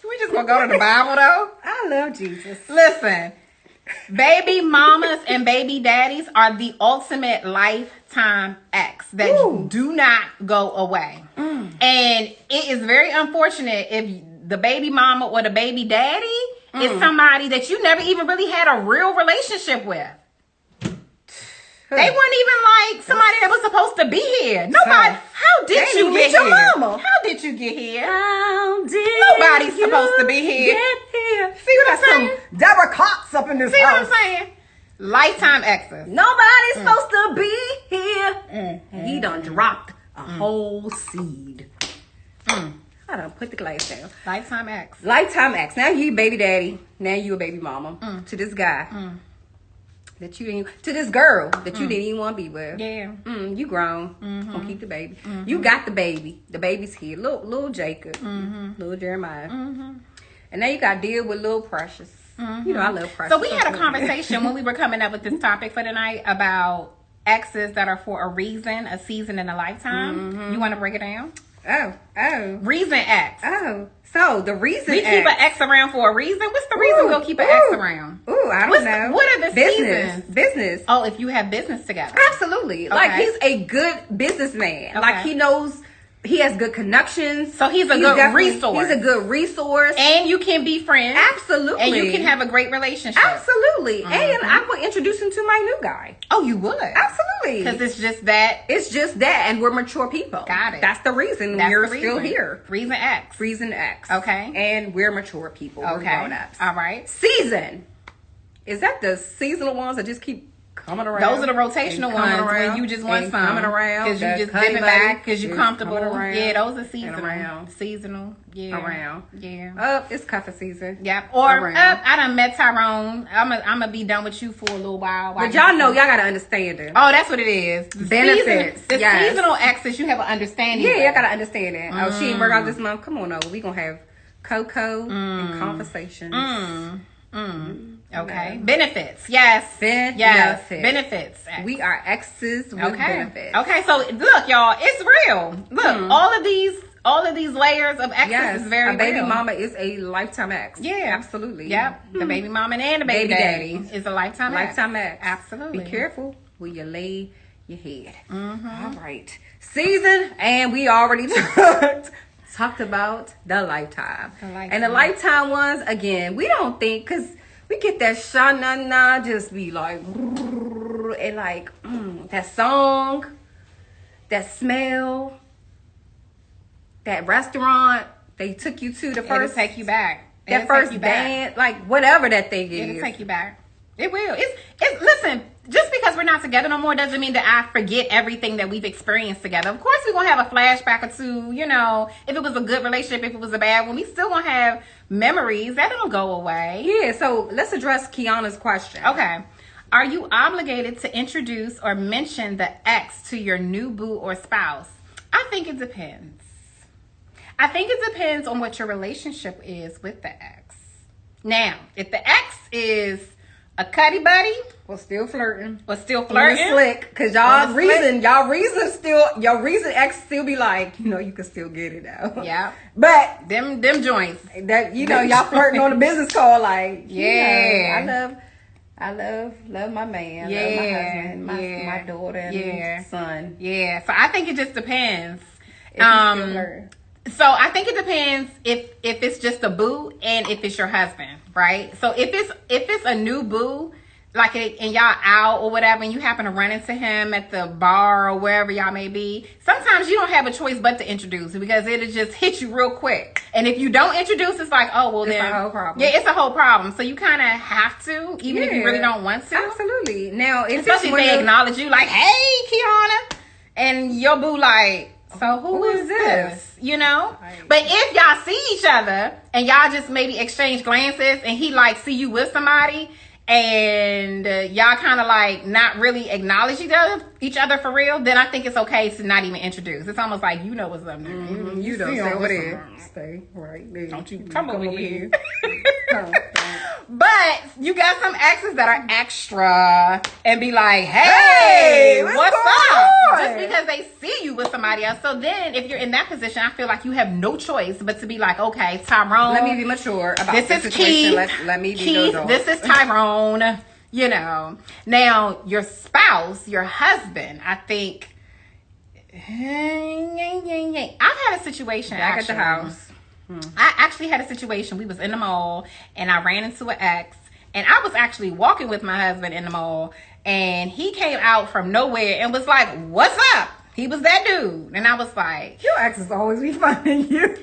We just gonna go to the Bible though? I love Jesus. Listen, baby mamas and baby daddies are the ultimate lifetime ex that do not go away. And it is very unfortunate if the baby mama or the baby daddy is somebody that you never even really had a real relationship with. They weren't even like somebody that was supposed to be here. Nobody. How did you get here? Mama. How did you get here? How did Nobody's supposed to be here. Get here? See what I'm saying? Some Deborah Cox up in this See house. what I'm saying? Lifetime exes. Nobody's supposed to be here. And he done dropped a whole seed. I done put the glass down. Lifetime ex. Lifetime ex. Now you baby daddy. Now you a baby mama to this guy. That you didn't, to this girl that you didn't even want to be with. Yeah. You grown. Gonna keep the baby. You got the baby. The baby's here. Little Jacob. Little Jeremiah. And now you got to deal with little Precious. You know, I love Precious. So we had a conversation when we were coming up with this topic for tonight about exes that are for a reason, a season, and a lifetime. You want to break it down? Oh. Reason X. Oh. So the reason We keep an ex around for a reason. What's the reason we'll keep an ex around? I don't know. What are the seasons? Business. Oh, if you have business together. Absolutely. Like he's a good businessman. Okay. Like he knows, he has good connections. So he's a good resource. He's a good resource. And you can be friends. Absolutely. And you can have a great relationship. Absolutely. And I would introduce him to my new guy. Oh, you would? Absolutely. Because it's just that. It's just that. And we're mature people. Got it. That's the reason we're still here. Reason X. Reason X. Okay. And we're mature people. Okay. We're grown-ups. All right. Season. Is that the seasonal ones that just keep coming around? Those are the rotational ones when you just want some. Coming around. Because you just dipping back because you're comfortable. Around, yeah, those are seasonal. Around. Seasonal. Yeah. Around. Yeah. It's cuffing season. Yep. Or I done met Tyrone. I'm gonna be done with you for a little while. But y'all know, y'all gotta understand it. Oh, that's what it is. Benefits. The seasonal exes, you have an understanding. Yeah, y'all gotta understand it. Oh, she didn't work out this month. Come on over. We gonna have cocoa and conversations. Okay. No. Benefits. Yes. Yes. Benefits. We are exes with benefits. Okay. So look, y'all, it's real. Look, all of these layers of exes is very real. A baby mama is a lifetime ex. Yeah. Absolutely. Yep. The baby mama and the baby daddy is a lifetime ex. Lifetime ex. Absolutely. Be careful where you lay your head. All right. Season, and we already talked about the lifetime. And the lifetime ones, again, we don't think, because we get that sha-na-na, just be like, and like, that song, that smell, that restaurant they took you to, the first. It'll take you back. That first band, like whatever that thing is. It'll take you back. It will. It's listen, just because we're not together no more doesn't mean that I forget everything that we've experienced together. Of course, we're going to have a flashback or two, you know, if it was a good relationship, if it was a bad one. We still going to have memories. That don't go away. Yeah, so let's address Kiana's question. Okay. Are you obligated to introduce or mention the ex to your new boo or spouse? I think it depends. I think it depends on what your relationship is with the ex. Now, if the ex is a cuddy buddy, We're still flirting. Slick, because your reason ex still be like, you know, you can still get it out. Yeah. But them joints that, you know, y'all flirting on the business call, like, yeah. You know, I love my man. Yeah. Love my husband, my daughter and son. Yeah. So I think it just depends. If So I think it depends if it's just a boo and if it's your husband, right? So if it's a new boo, like and y'all out or whatever, and you happen to run into him at the bar or wherever y'all may be, sometimes you don't have a choice but to introduce it because it'll just hit you real quick. And if you don't introduce, it's like, oh well, it's then a whole problem. Yeah, it's a whole problem. So you kind of have to, even if you really don't want to. Absolutely. Now, especially if they acknowledge you, like, hey, Kiana, and your boo like, so who is this? You know? Right. But if y'all see each other and y'all just maybe exchange glances and he like see you with somebody and y'all kind of like not really acknowledge each other for real, then I think it's okay to not even introduce. It's almost like, you know what's up, nigga. You don't stay over there. Stay right there. Don't you come over here. Come. But you got some exes that are extra and be like, hey, what's up? Just because they see you with somebody else. So then if you're in that position, I feel like you have no choice but to be like, okay, Tyrone. Let me be mature about this the is situation. Keith. Let me be Keith, those this is Tyrone. You know. Now, your spouse, your husband, I think. I've had a situation back at the house. I actually had a situation. We was in the mall and I ran into an ex, and I was actually walking with my husband in the mall, and he came out from nowhere and was like, what's up? He was that dude. And I was like, your exes always be finding you.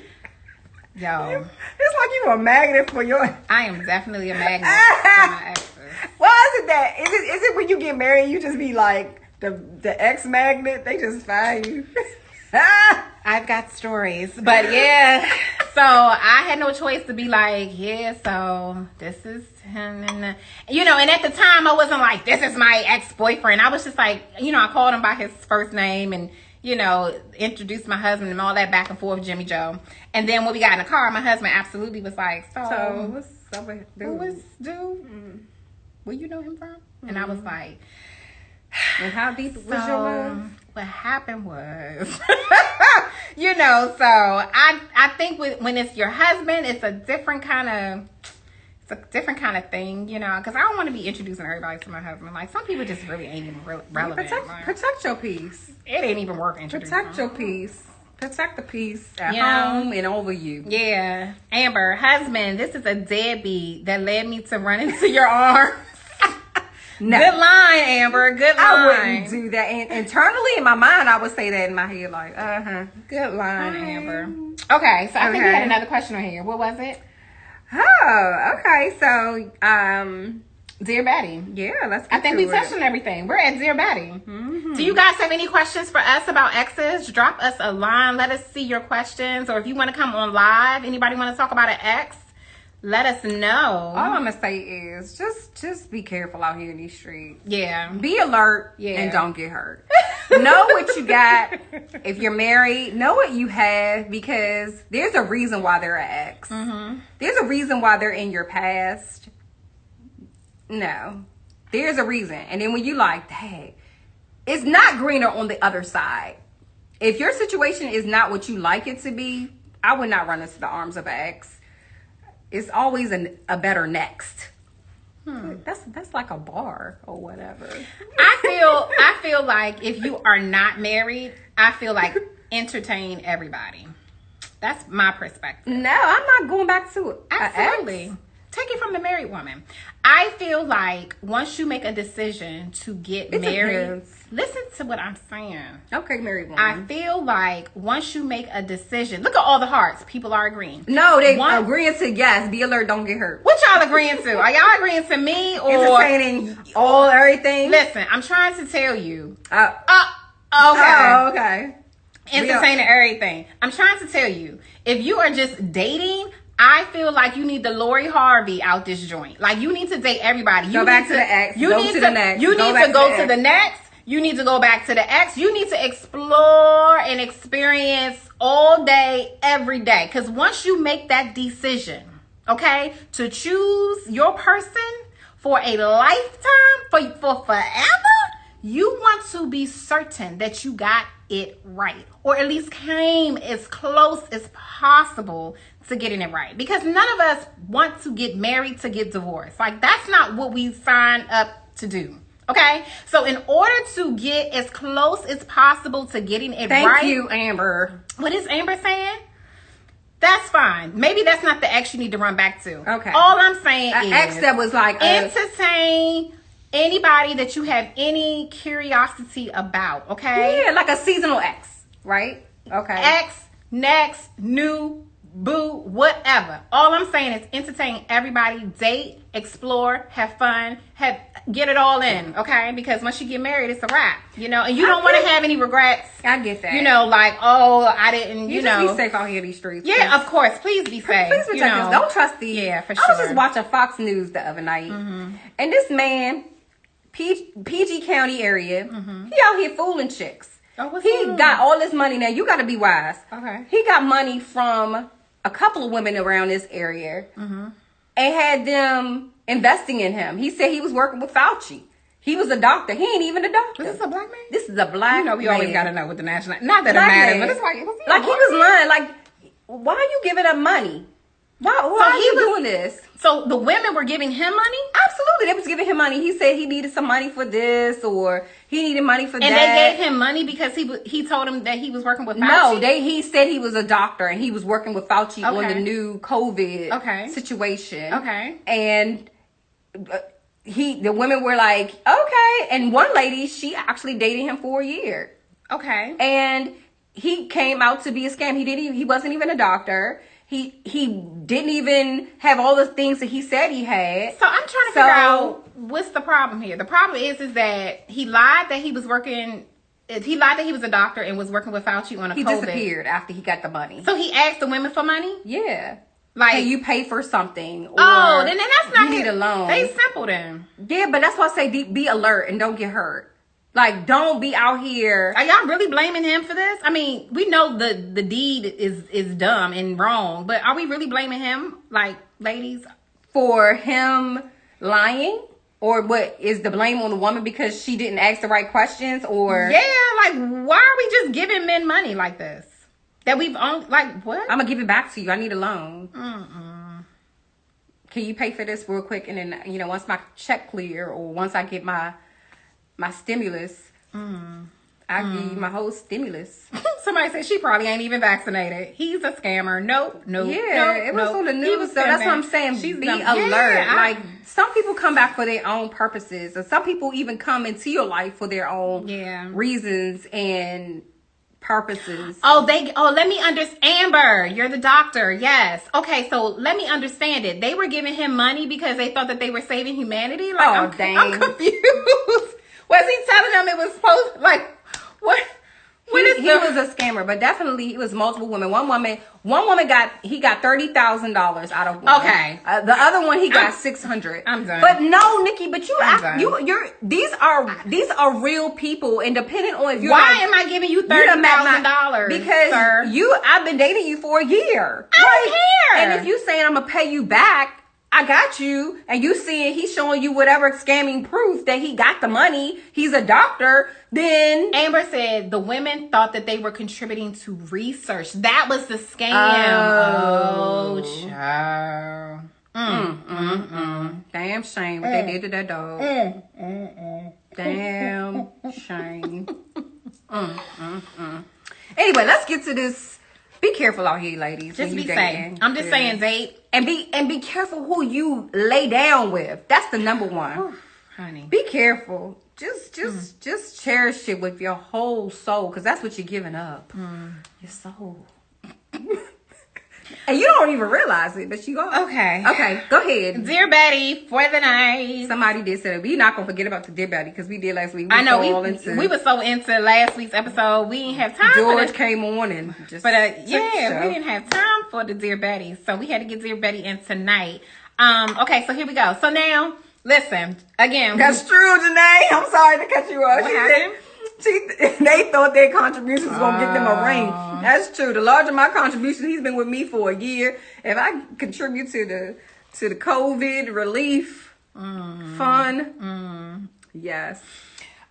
Yo. It's like you a magnet for your... I am definitely a magnet for my exes. Why is it that? Is it when you get married, you just be like the ex magnet? They just find you. I've got stories, but yeah. So I had no choice to be like, yeah, so this is him. And at the time I wasn't like, this is my ex-boyfriend. I was just like, I called him by his first name and, introduced my husband and all that back and forth, Jimmy Joe. And then when we got in the car, my husband absolutely was like, so what's up with dude? Who was dude? Mm. Where you know him from? Mm-hmm. And I was like, and how deep was your love? What happened was, so I think when it's your husband, it's a different kind of thing, because I don't want to be introducing everybody to my husband. Like, some people just really ain't even relevant. Protect your peace. It ain't even worth introducing. Protect your peace. Protect the peace at home and over you. Yeah. Amber, husband, this is a deadbeat that led me to run into your arms. No. Good line, Amber. Good line. I wouldn't do that. And internally in my mind, I would say that in my head, like, Good line, Amber. Okay, so I think we had another question on here. What was it? Oh, okay. So, Dear Batty. Yeah, let's I think we touched on everything. We're at Dear Batty. Mm-hmm. Do you guys have any questions for us about exes? Drop us a line. Let us see your questions. Or if you want to come on live, anybody want to talk about an ex? Let us know. All I'm gonna say is just be careful out here in these streets. Yeah. Be alert and don't get hurt. Know what you got. If you're married, know what you have, because there's a reason why they're an ex. Mm-hmm. There's a reason why they're in your past. No. There's a reason. And then when you like, hey, it's not greener on the other side. If your situation is not what you like it to be, I would not run into the arms of an ex. It's always a better next. That's like a bar or whatever. I feel like if you are not married, I feel like entertain everybody. That's my perspective. No, I'm not going back to it. Absolutely. Take it from the married woman. I feel like once you make a decision to get married, listen to what I'm saying. Okay, married woman. I feel like once you make a decision, look at all the hearts. People are agreeing. No, they agreeing to yes. Be alert, don't get hurt. What y'all agreeing to? Are y'all agreeing to me or entertaining everything? Listen, I'm trying to tell you. Okay. Oh, okay. Entertaining everything. I'm trying to tell you. If you are just dating, I feel like you need the Lori Harvey out this joint. Like, you need to date everybody. Go back to the ex. Go to the next. You need to go to the next. You need to go back to the ex. You need to explore and experience all day, every day. Because once you make that decision, okay, to choose your person for a lifetime, for forever, you want to be certain that you got it right, or at least came as close as possible to getting it right, because none of us want to get married to get divorced. Like, that's not what we signed up to do. Okay, so in order to get as close as possible to getting it right. Thank you, Amber. What is Amber saying? That's fine. Maybe that's not the ex you need to run back to. Okay. All I'm saying is ex that was like entertain anybody that you have any curiosity about. Okay. Yeah, like a seasonal ex, right? Okay. Ex, next, new, boo, whatever. All I'm saying is entertain everybody, date, explore, have fun, get it all in, okay? Because once you get married, it's a wrap, you know, and you don't want to have any regrets. I get that. You know, like, oh, I didn't, you know. Just be safe out here in these streets. Yeah, of course. Please be safe. Please be safe. Don't trust these. Yeah, for sure. I was just watching Fox News the other night, and this man, PG County area, he out here fooling chicks. Oh, he got all this money. Now, you got to be wise. Okay. He got money from a couple of women around this area and had them investing in him. He said he was working with Fauci. He was a doctor. He ain't even a doctor. This is a black man? This is a black man. We always got to know what the national... Not that it matters, but it's like... He was lying. Like, why are you giving up money? Why are you doing this? So the women were giving him money? Absolutely. They was giving him money. He said he needed some money for this or he needed money for that. And they gave him money because he told him that he was working with Fauci? No, he said he was a doctor and he was working with Fauci on the new COVID situation. Okay. And the women were like, okay. And one lady, she actually dated him for a year. Okay. And he came out to be a scam. He wasn't even a doctor. He didn't even have all the things that he said he had. So I'm trying to figure out what's the problem here. The problem is that he lied that he was working. He lied that he was a doctor and was working with Fauci on a COVID. He disappeared after he got the money. So he asked the women for money? Yeah. Like, hey, you pay for something. Or then that's not you need a loan. They simple then. Yeah, but that's why I say be alert and don't get hurt. Like, don't be out here. Are y'all really blaming him for this? I mean, we know the deed is dumb and wrong, but are we really blaming him, like, ladies? For him lying? Or what, is the blame on the woman because she didn't ask the right questions? Or yeah, like, why are we just giving men money like this? That we've owned, like, what? I'm going to give it back to you. I need a loan. Can you pay for this real quick? And then, you know, once my check clear or once I get my stimulus, I give you my whole stimulus. Somebody said she probably ain't even vaccinated. He's a scammer. Nope. Yeah, it was on the news. So that's what I'm saying. Be alert. Like, some people come back for their own purposes, or some people even come into your life for their own reasons and purposes. Let me understand. Amber, you're the doctor. Yes. Okay, so let me understand it. They were giving him money because they thought that they were saving humanity. Like, I'm confused. Was he telling them it was supposed, like, what? He was a scammer, but definitely it was multiple women. One woman got $30,000 out of one. Okay. The other one he got $600. I'm done. But no, Nikki, but these are real people, and depending on if you why am I giving you $30,000? Because sir? I've been dating you for a year. I don't care. And if you saying I'm gonna pay you back, I got you, and you seeing he's showing you whatever scamming proof that he got the money, he's a doctor, then... Amber said the women thought that they were contributing to research. That was the scam. Oh, child. Damn shame what they did to that dog. Damn shame. Anyway, let's get to this. Be careful out here, ladies. Just be safe. I'm just saying, date. And be careful who you lay down with. That's the number one. Oof, honey. Be careful. Just cherish it with your whole soul, because that's what you're giving up. Your soul. And you don't even realize it, but you go. Okay, go ahead. Dear Betty, for the night. Somebody did say that. We're not going to forget about the Dear Betty, because we did last week. I know, we were so into last week's episode, we didn't have time. George came on and just... we didn't have time for the Dear Betty, so we had to get Dear Betty in tonight. Okay, so here we go. So now, listen, again. That's true, Janae. I'm sorry to cut you off. What happened? They thought their contributions was going to get them a ring. That's true. The larger my contribution, he's been with me for a year. If I contribute to the COVID relief fund, yes.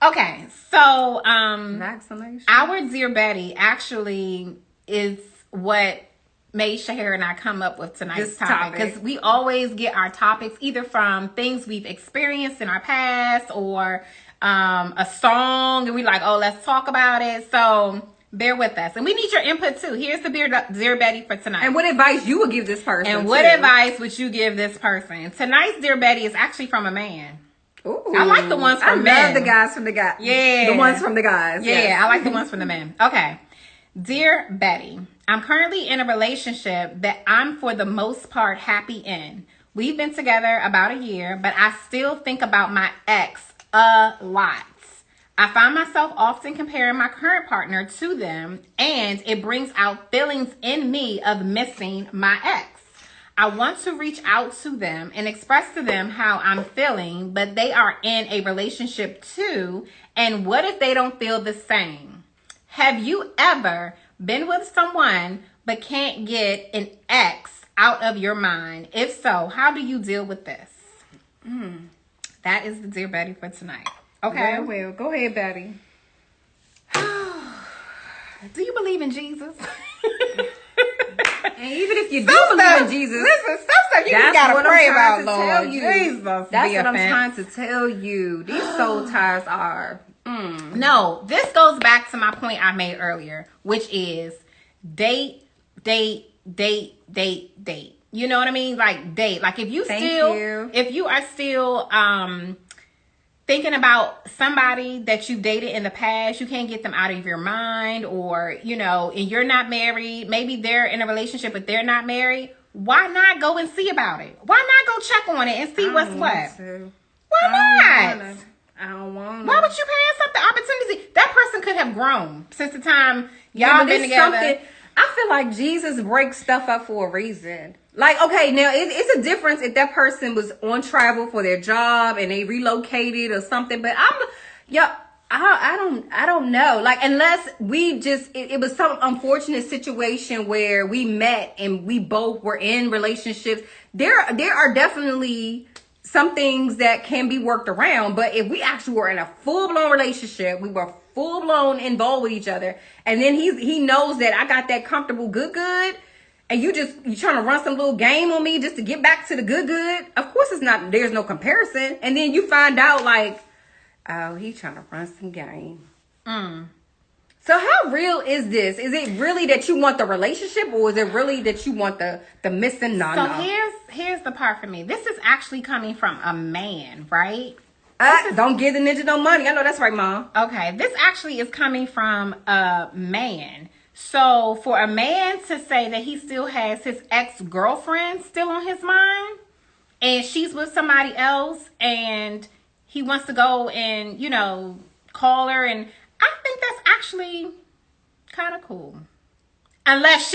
Okay, so vaccination. Our Dear Betty actually is what made Shahara and I come up with tonight's topic, because we always get our topics either from things we've experienced in our past or a song, and we like, oh, let's talk about it. So bear with us, and we need your input too. Here's the Dear Betty for tonight. And what advice you would give this person? And what advice would you give this person? Tonight's Dear Betty is actually from a man. Ooh, I like the ones from men. I love the guys from the guys. Yeah, the ones from the guys. Yeah, yes. I like the ones from the men. Okay. Dear Betty, I'm currently in a relationship that I'm for the most part happy in. We've been together about a year, but I still think about my ex a lot. I find myself often comparing my current partner to them, and it brings out feelings in me of missing my ex. I want to reach out to them and express to them how I'm feeling, but they are in a relationship too, and what if they don't feel the same? Have you ever been with someone but can't get an ex out of your mind? If so, how do you deal with this? That is the Dear Betty for tonight. Okay. Well, go ahead, Betty. Do you believe in Jesus? And even if you do believe in Jesus, listen, stuff you gotta pray about, Lord. Jesus. That's what I'm trying to tell you. These soul ties are. No, this goes back to my point I made earlier, which is date. You know what I mean? Like date. Like if you are still thinking about somebody that you dated in the past, you can't get them out of your mind, or, you know, and you're not married, maybe they're in a relationship, but they're not married. Why not go and see about it? Why not go check on it and see what's what? Why not? I don't want to. Why would you pass up the opportunity? That person could have grown since the time y'all been together. I feel like Jesus breaks stuff up for a reason. Like, okay, now it's a difference if that person was on travel for their job and they relocated or something. But I don't know. Like, unless we just, it was some unfortunate situation where we met and we both were in relationships. There are definitely some things that can be worked around. But if we actually were in a full blown relationship, we were full blown involved with each other, and then he knows that I got that comfortable good. And you trying to run some little game on me just to get back to the good. Of course there's no comparison. And then you find out like, oh, he's trying to run some game. So how real is this? Is it really that you want the relationship, or is it really that you want the missing nana? So here's the part for me. This is actually coming from a man, right? Don't give the ninja no money. I know that's right, Mom. Okay, this actually is coming from a man. So for a man to say that he still has his ex-girlfriend still on his mind, and she's with somebody else, and he wants to go and, you know, call her, and I think that's actually kind of cool. Unless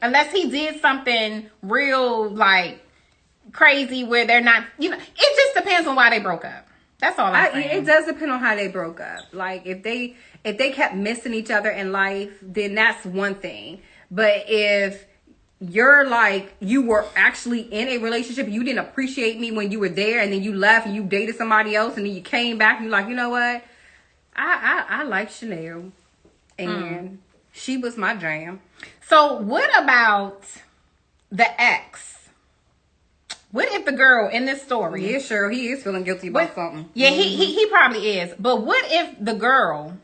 unless he did something real, like, crazy where they're not, you know, it just depends on why they broke up. That's all I'm saying. It does depend on how they broke up. Like, if they kept missing each other in life, then that's one thing. But if you're like, you were actually in a relationship, you didn't appreciate me when you were there, and then you left and you dated somebody else, and then you came back and you're like, you know what? I like Chanel, and she was my jam. So what about the ex? What if the girl in this story? Yeah, sure, he is feeling guilty about something. Yeah, he probably is. But what if the girl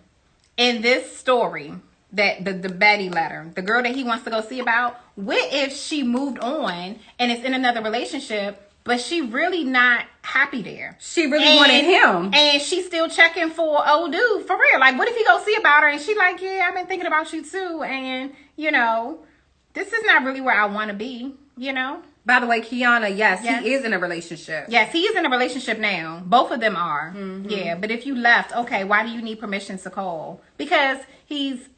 in this story, that the Betty letter, the girl that he wants to go see about, what if she moved on and is in another relationship, but she really not happy there? She really wanted him. And she's still checking for old dude, for real. Like, what if he go see about her and she like, yeah, I've been thinking about you too. And, you know, this is not really where I want to be, you know? By the way, Kiana, yes, he is in a relationship. Yes, he is in a relationship now. Both of them are. Yeah, but if you left, okay, why do you need permission to call? Because she's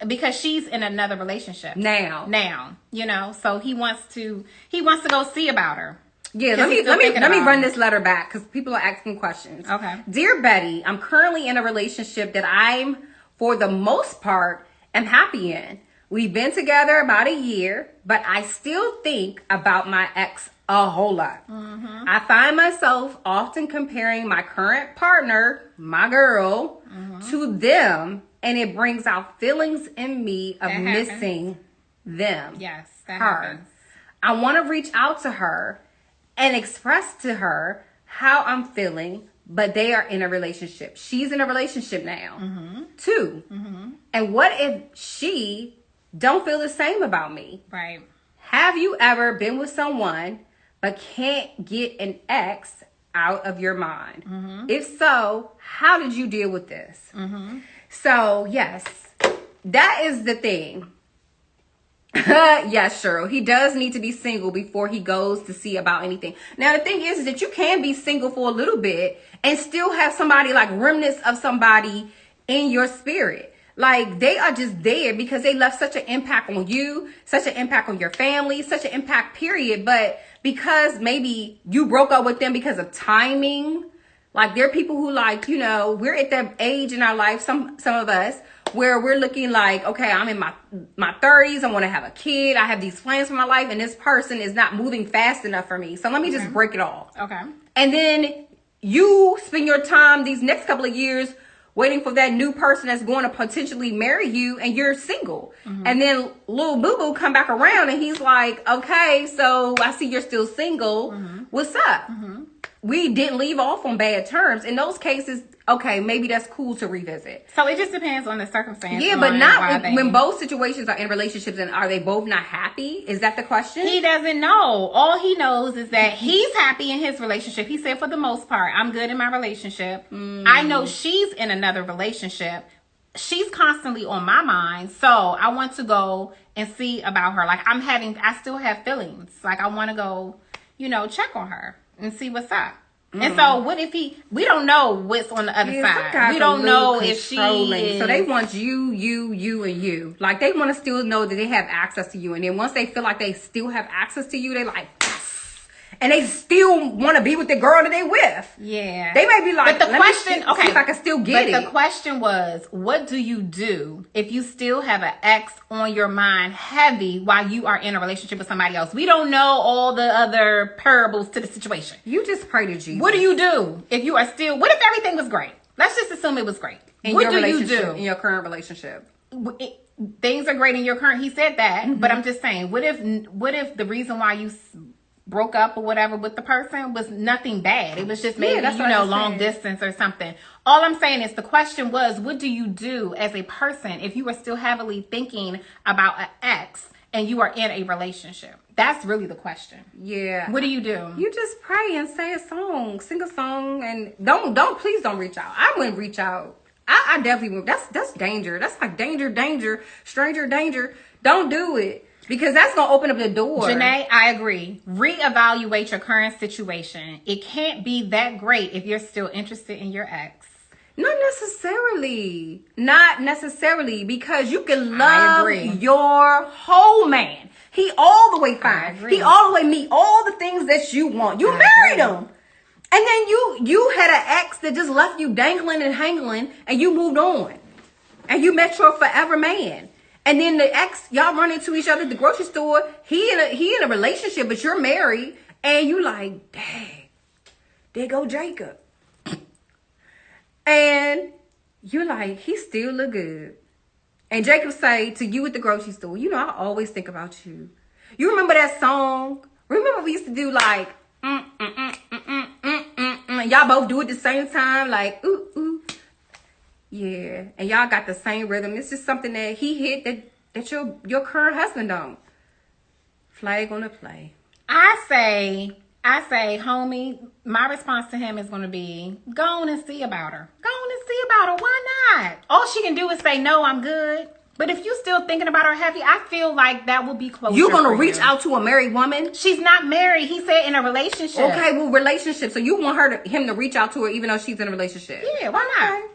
in another relationship now, you know. So he wants to go see about her. Yeah, let me run this letter back because people are asking questions. Okay. Dear Betty, I'm currently in a relationship that I'm, for the most part, am happy in. We've been together about a year, but I still think about my ex a whole lot. I find myself often comparing my current partner, my girl, to them, and it brings out feelings in me of missing them. Yes, that her. happens. I want to reach out to her and express to her how I'm feeling, but they are in a relationship. She's in a relationship now, too. And what if she don't feel the same about me? Right. Have you ever been with someone but can't get an ex out of your mind? If so, how did you deal with this? So, yes, that is the thing. Yes, Cheryl. He does need to be single before he goes to see about anything. Now, the thing is that you can be single for a little bit and still have somebody, like remnants of somebody in your spirit. Like, they are just there because they left such an impact on you, such an impact on your family, such an impact, period. But because maybe you broke up with them because of timing, like, there are people who, like, you know, we're at that age in our life, some of us, where we're looking like, okay, I'm in my 30s, I want to have a kid, I have these plans for my life, and this person is not moving fast enough for me. So let me just break it off. Okay. And then you spend your time these next couple of years waiting for that new person that's going to potentially marry you, and you're single. And then little boo-boo come back around and he's like, okay, so I see you're still single. What's up? We didn't leave off on bad terms. In those cases, okay, maybe that's cool to revisit. So it just depends on the circumstance. Yeah, but not when both situations are in relationships, and are they both not happy? Is that the question? He doesn't know. All he knows is that he's happy in his relationship. He said, for the most part, I'm good in my relationship. I know she's in another relationship. She's constantly on my mind. So I want to go and see about her. Like, I still have feelings. Like, I want to go, you know, check on her and see what's up. And so what if we don't know what's on the other side. We don't know if she is. So they want you, and you. Like, they want to still know that they have access to you. And then once they feel like they still have access to you, they like, yes. And they still want to be with the girl that they with. Yeah. They may be like, but the question, see if I can still get it. But the question was, what do you do if you still have an ex on your mind heavy while you are in a relationship with somebody else? We don't know all the other parables to the situation. You just pray to Jesus. What do you do if you are still, what if everything was great? Let's just assume it was great. What do you do in your current relationship? Things are great in your current, he said that, but I'm just saying, what if the reason why you broke up or whatever with the person was nothing bad? It was just maybe, long distance or something. All I'm saying is the question was, what do you do as a person if you are still heavily thinking about an ex and you are in a relationship? That's really the question. Yeah. What do? You just pray and say a song, sing a song, and please don't reach out. I wouldn't reach out. I definitely would. That's danger. That's like danger, stranger danger. Don't do it. Because that's going to open up the door. Janae, I agree. Reevaluate your current situation. It can't be that great if you're still interested in your ex. Not necessarily. Because you can love your whole man. He all the way fine. He all the way meet all the things that you want. You married him. And then you had an ex that just left you dangling and hangling, and you moved on. And you met your forever man. And then the ex, y'all run into each other at the grocery store. He in a relationship, but you're married. And you like, dang, there go Jacob. And you're like, he still look good. And Jacob say to you at the grocery store, you know, I always think about you. You remember that song? Remember we used to do like, y'all both do it at the same time, like, ooh, ooh. Yeah, and y'all got the same rhythm. It's just something that he hit that your current husband don't. Flag on the play. I say, homie, my response to him is going to be, go on and see about her. Go on and see about her. Why not? All she can do is say, no, I'm good. But if you still thinking about her heavy, I feel like that will be closer. You're going to reach out to a married woman? She's not married. He said in a relationship. Okay, well, relationship. So you want him to reach out to her even though she's in a relationship? Yeah, why not?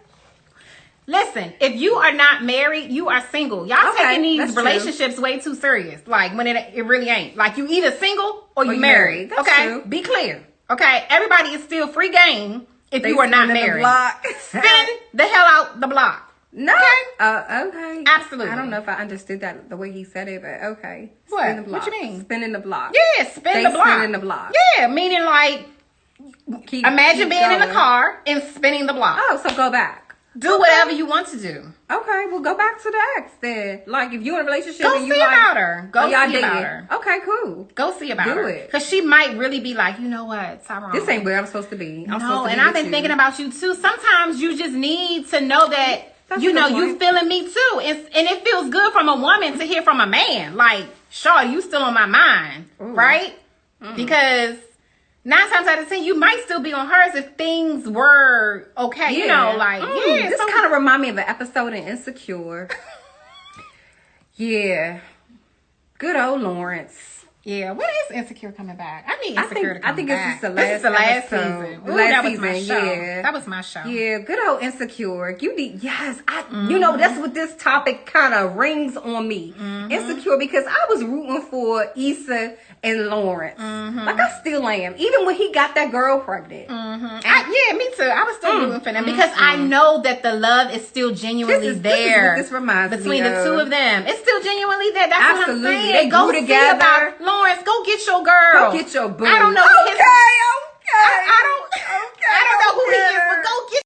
Listen, if you are not married, you are single. Y'all taking these relationships way too serious. Like, when it really ain't. Like, you either single or you married. That's okay? True. Be clear. Okay? Everybody is still free game if you are not married. Spin the hell out the block. No. Okay? Okay. Absolutely. I don't know if I understood that the way he said it, but okay. What? Spin the block. What you mean? Spinning the block. Yeah, spinning the block. Spinning the block. Yeah, meaning like, imagine being in a car and spinning the block. Oh, so go back. Do whatever you want to do. Okay, well, go back to the ex then. Like, if you're in a relationship go and you see about her. Go see about her. Okay, cool. Go see about her. Do it. Because she might really be like, you know what, Tyrone, this ain't where I'm supposed to be. I've been thinking about you too. Sometimes you just need to know that, you feeling me too. And it feels good from a woman to hear from a man. Like, Shaw, you still on my mind. Ooh. Right? Mm. Because 9 times out of 10, you might still be on hers if things were okay. Yeah. This kind of remind me of an episode in Insecure. Yeah. Good old Lawrence. Yeah, when is Insecure coming back? I need Insecure to come back. I think it's just the last This is the last episode. season. The Ooh, last that was season, my show. yeah. That was my show. Yeah, good old Insecure. You need, yes, you know, that's what this topic kind of rings on me. Insecure, because I was rooting for Issa and Lawrence. Like, I still am. Even when he got that girl pregnant. Yeah, me too. I was still rooting for them because I know that the love is still genuinely there. This reminds between me the two of them. It's still genuinely there. That's Absolutely. what I'm saying. They go grew see together. about Lawrence. Go get your girl. Go get your boo. I don't know. Okay, I don't know who he is, but go get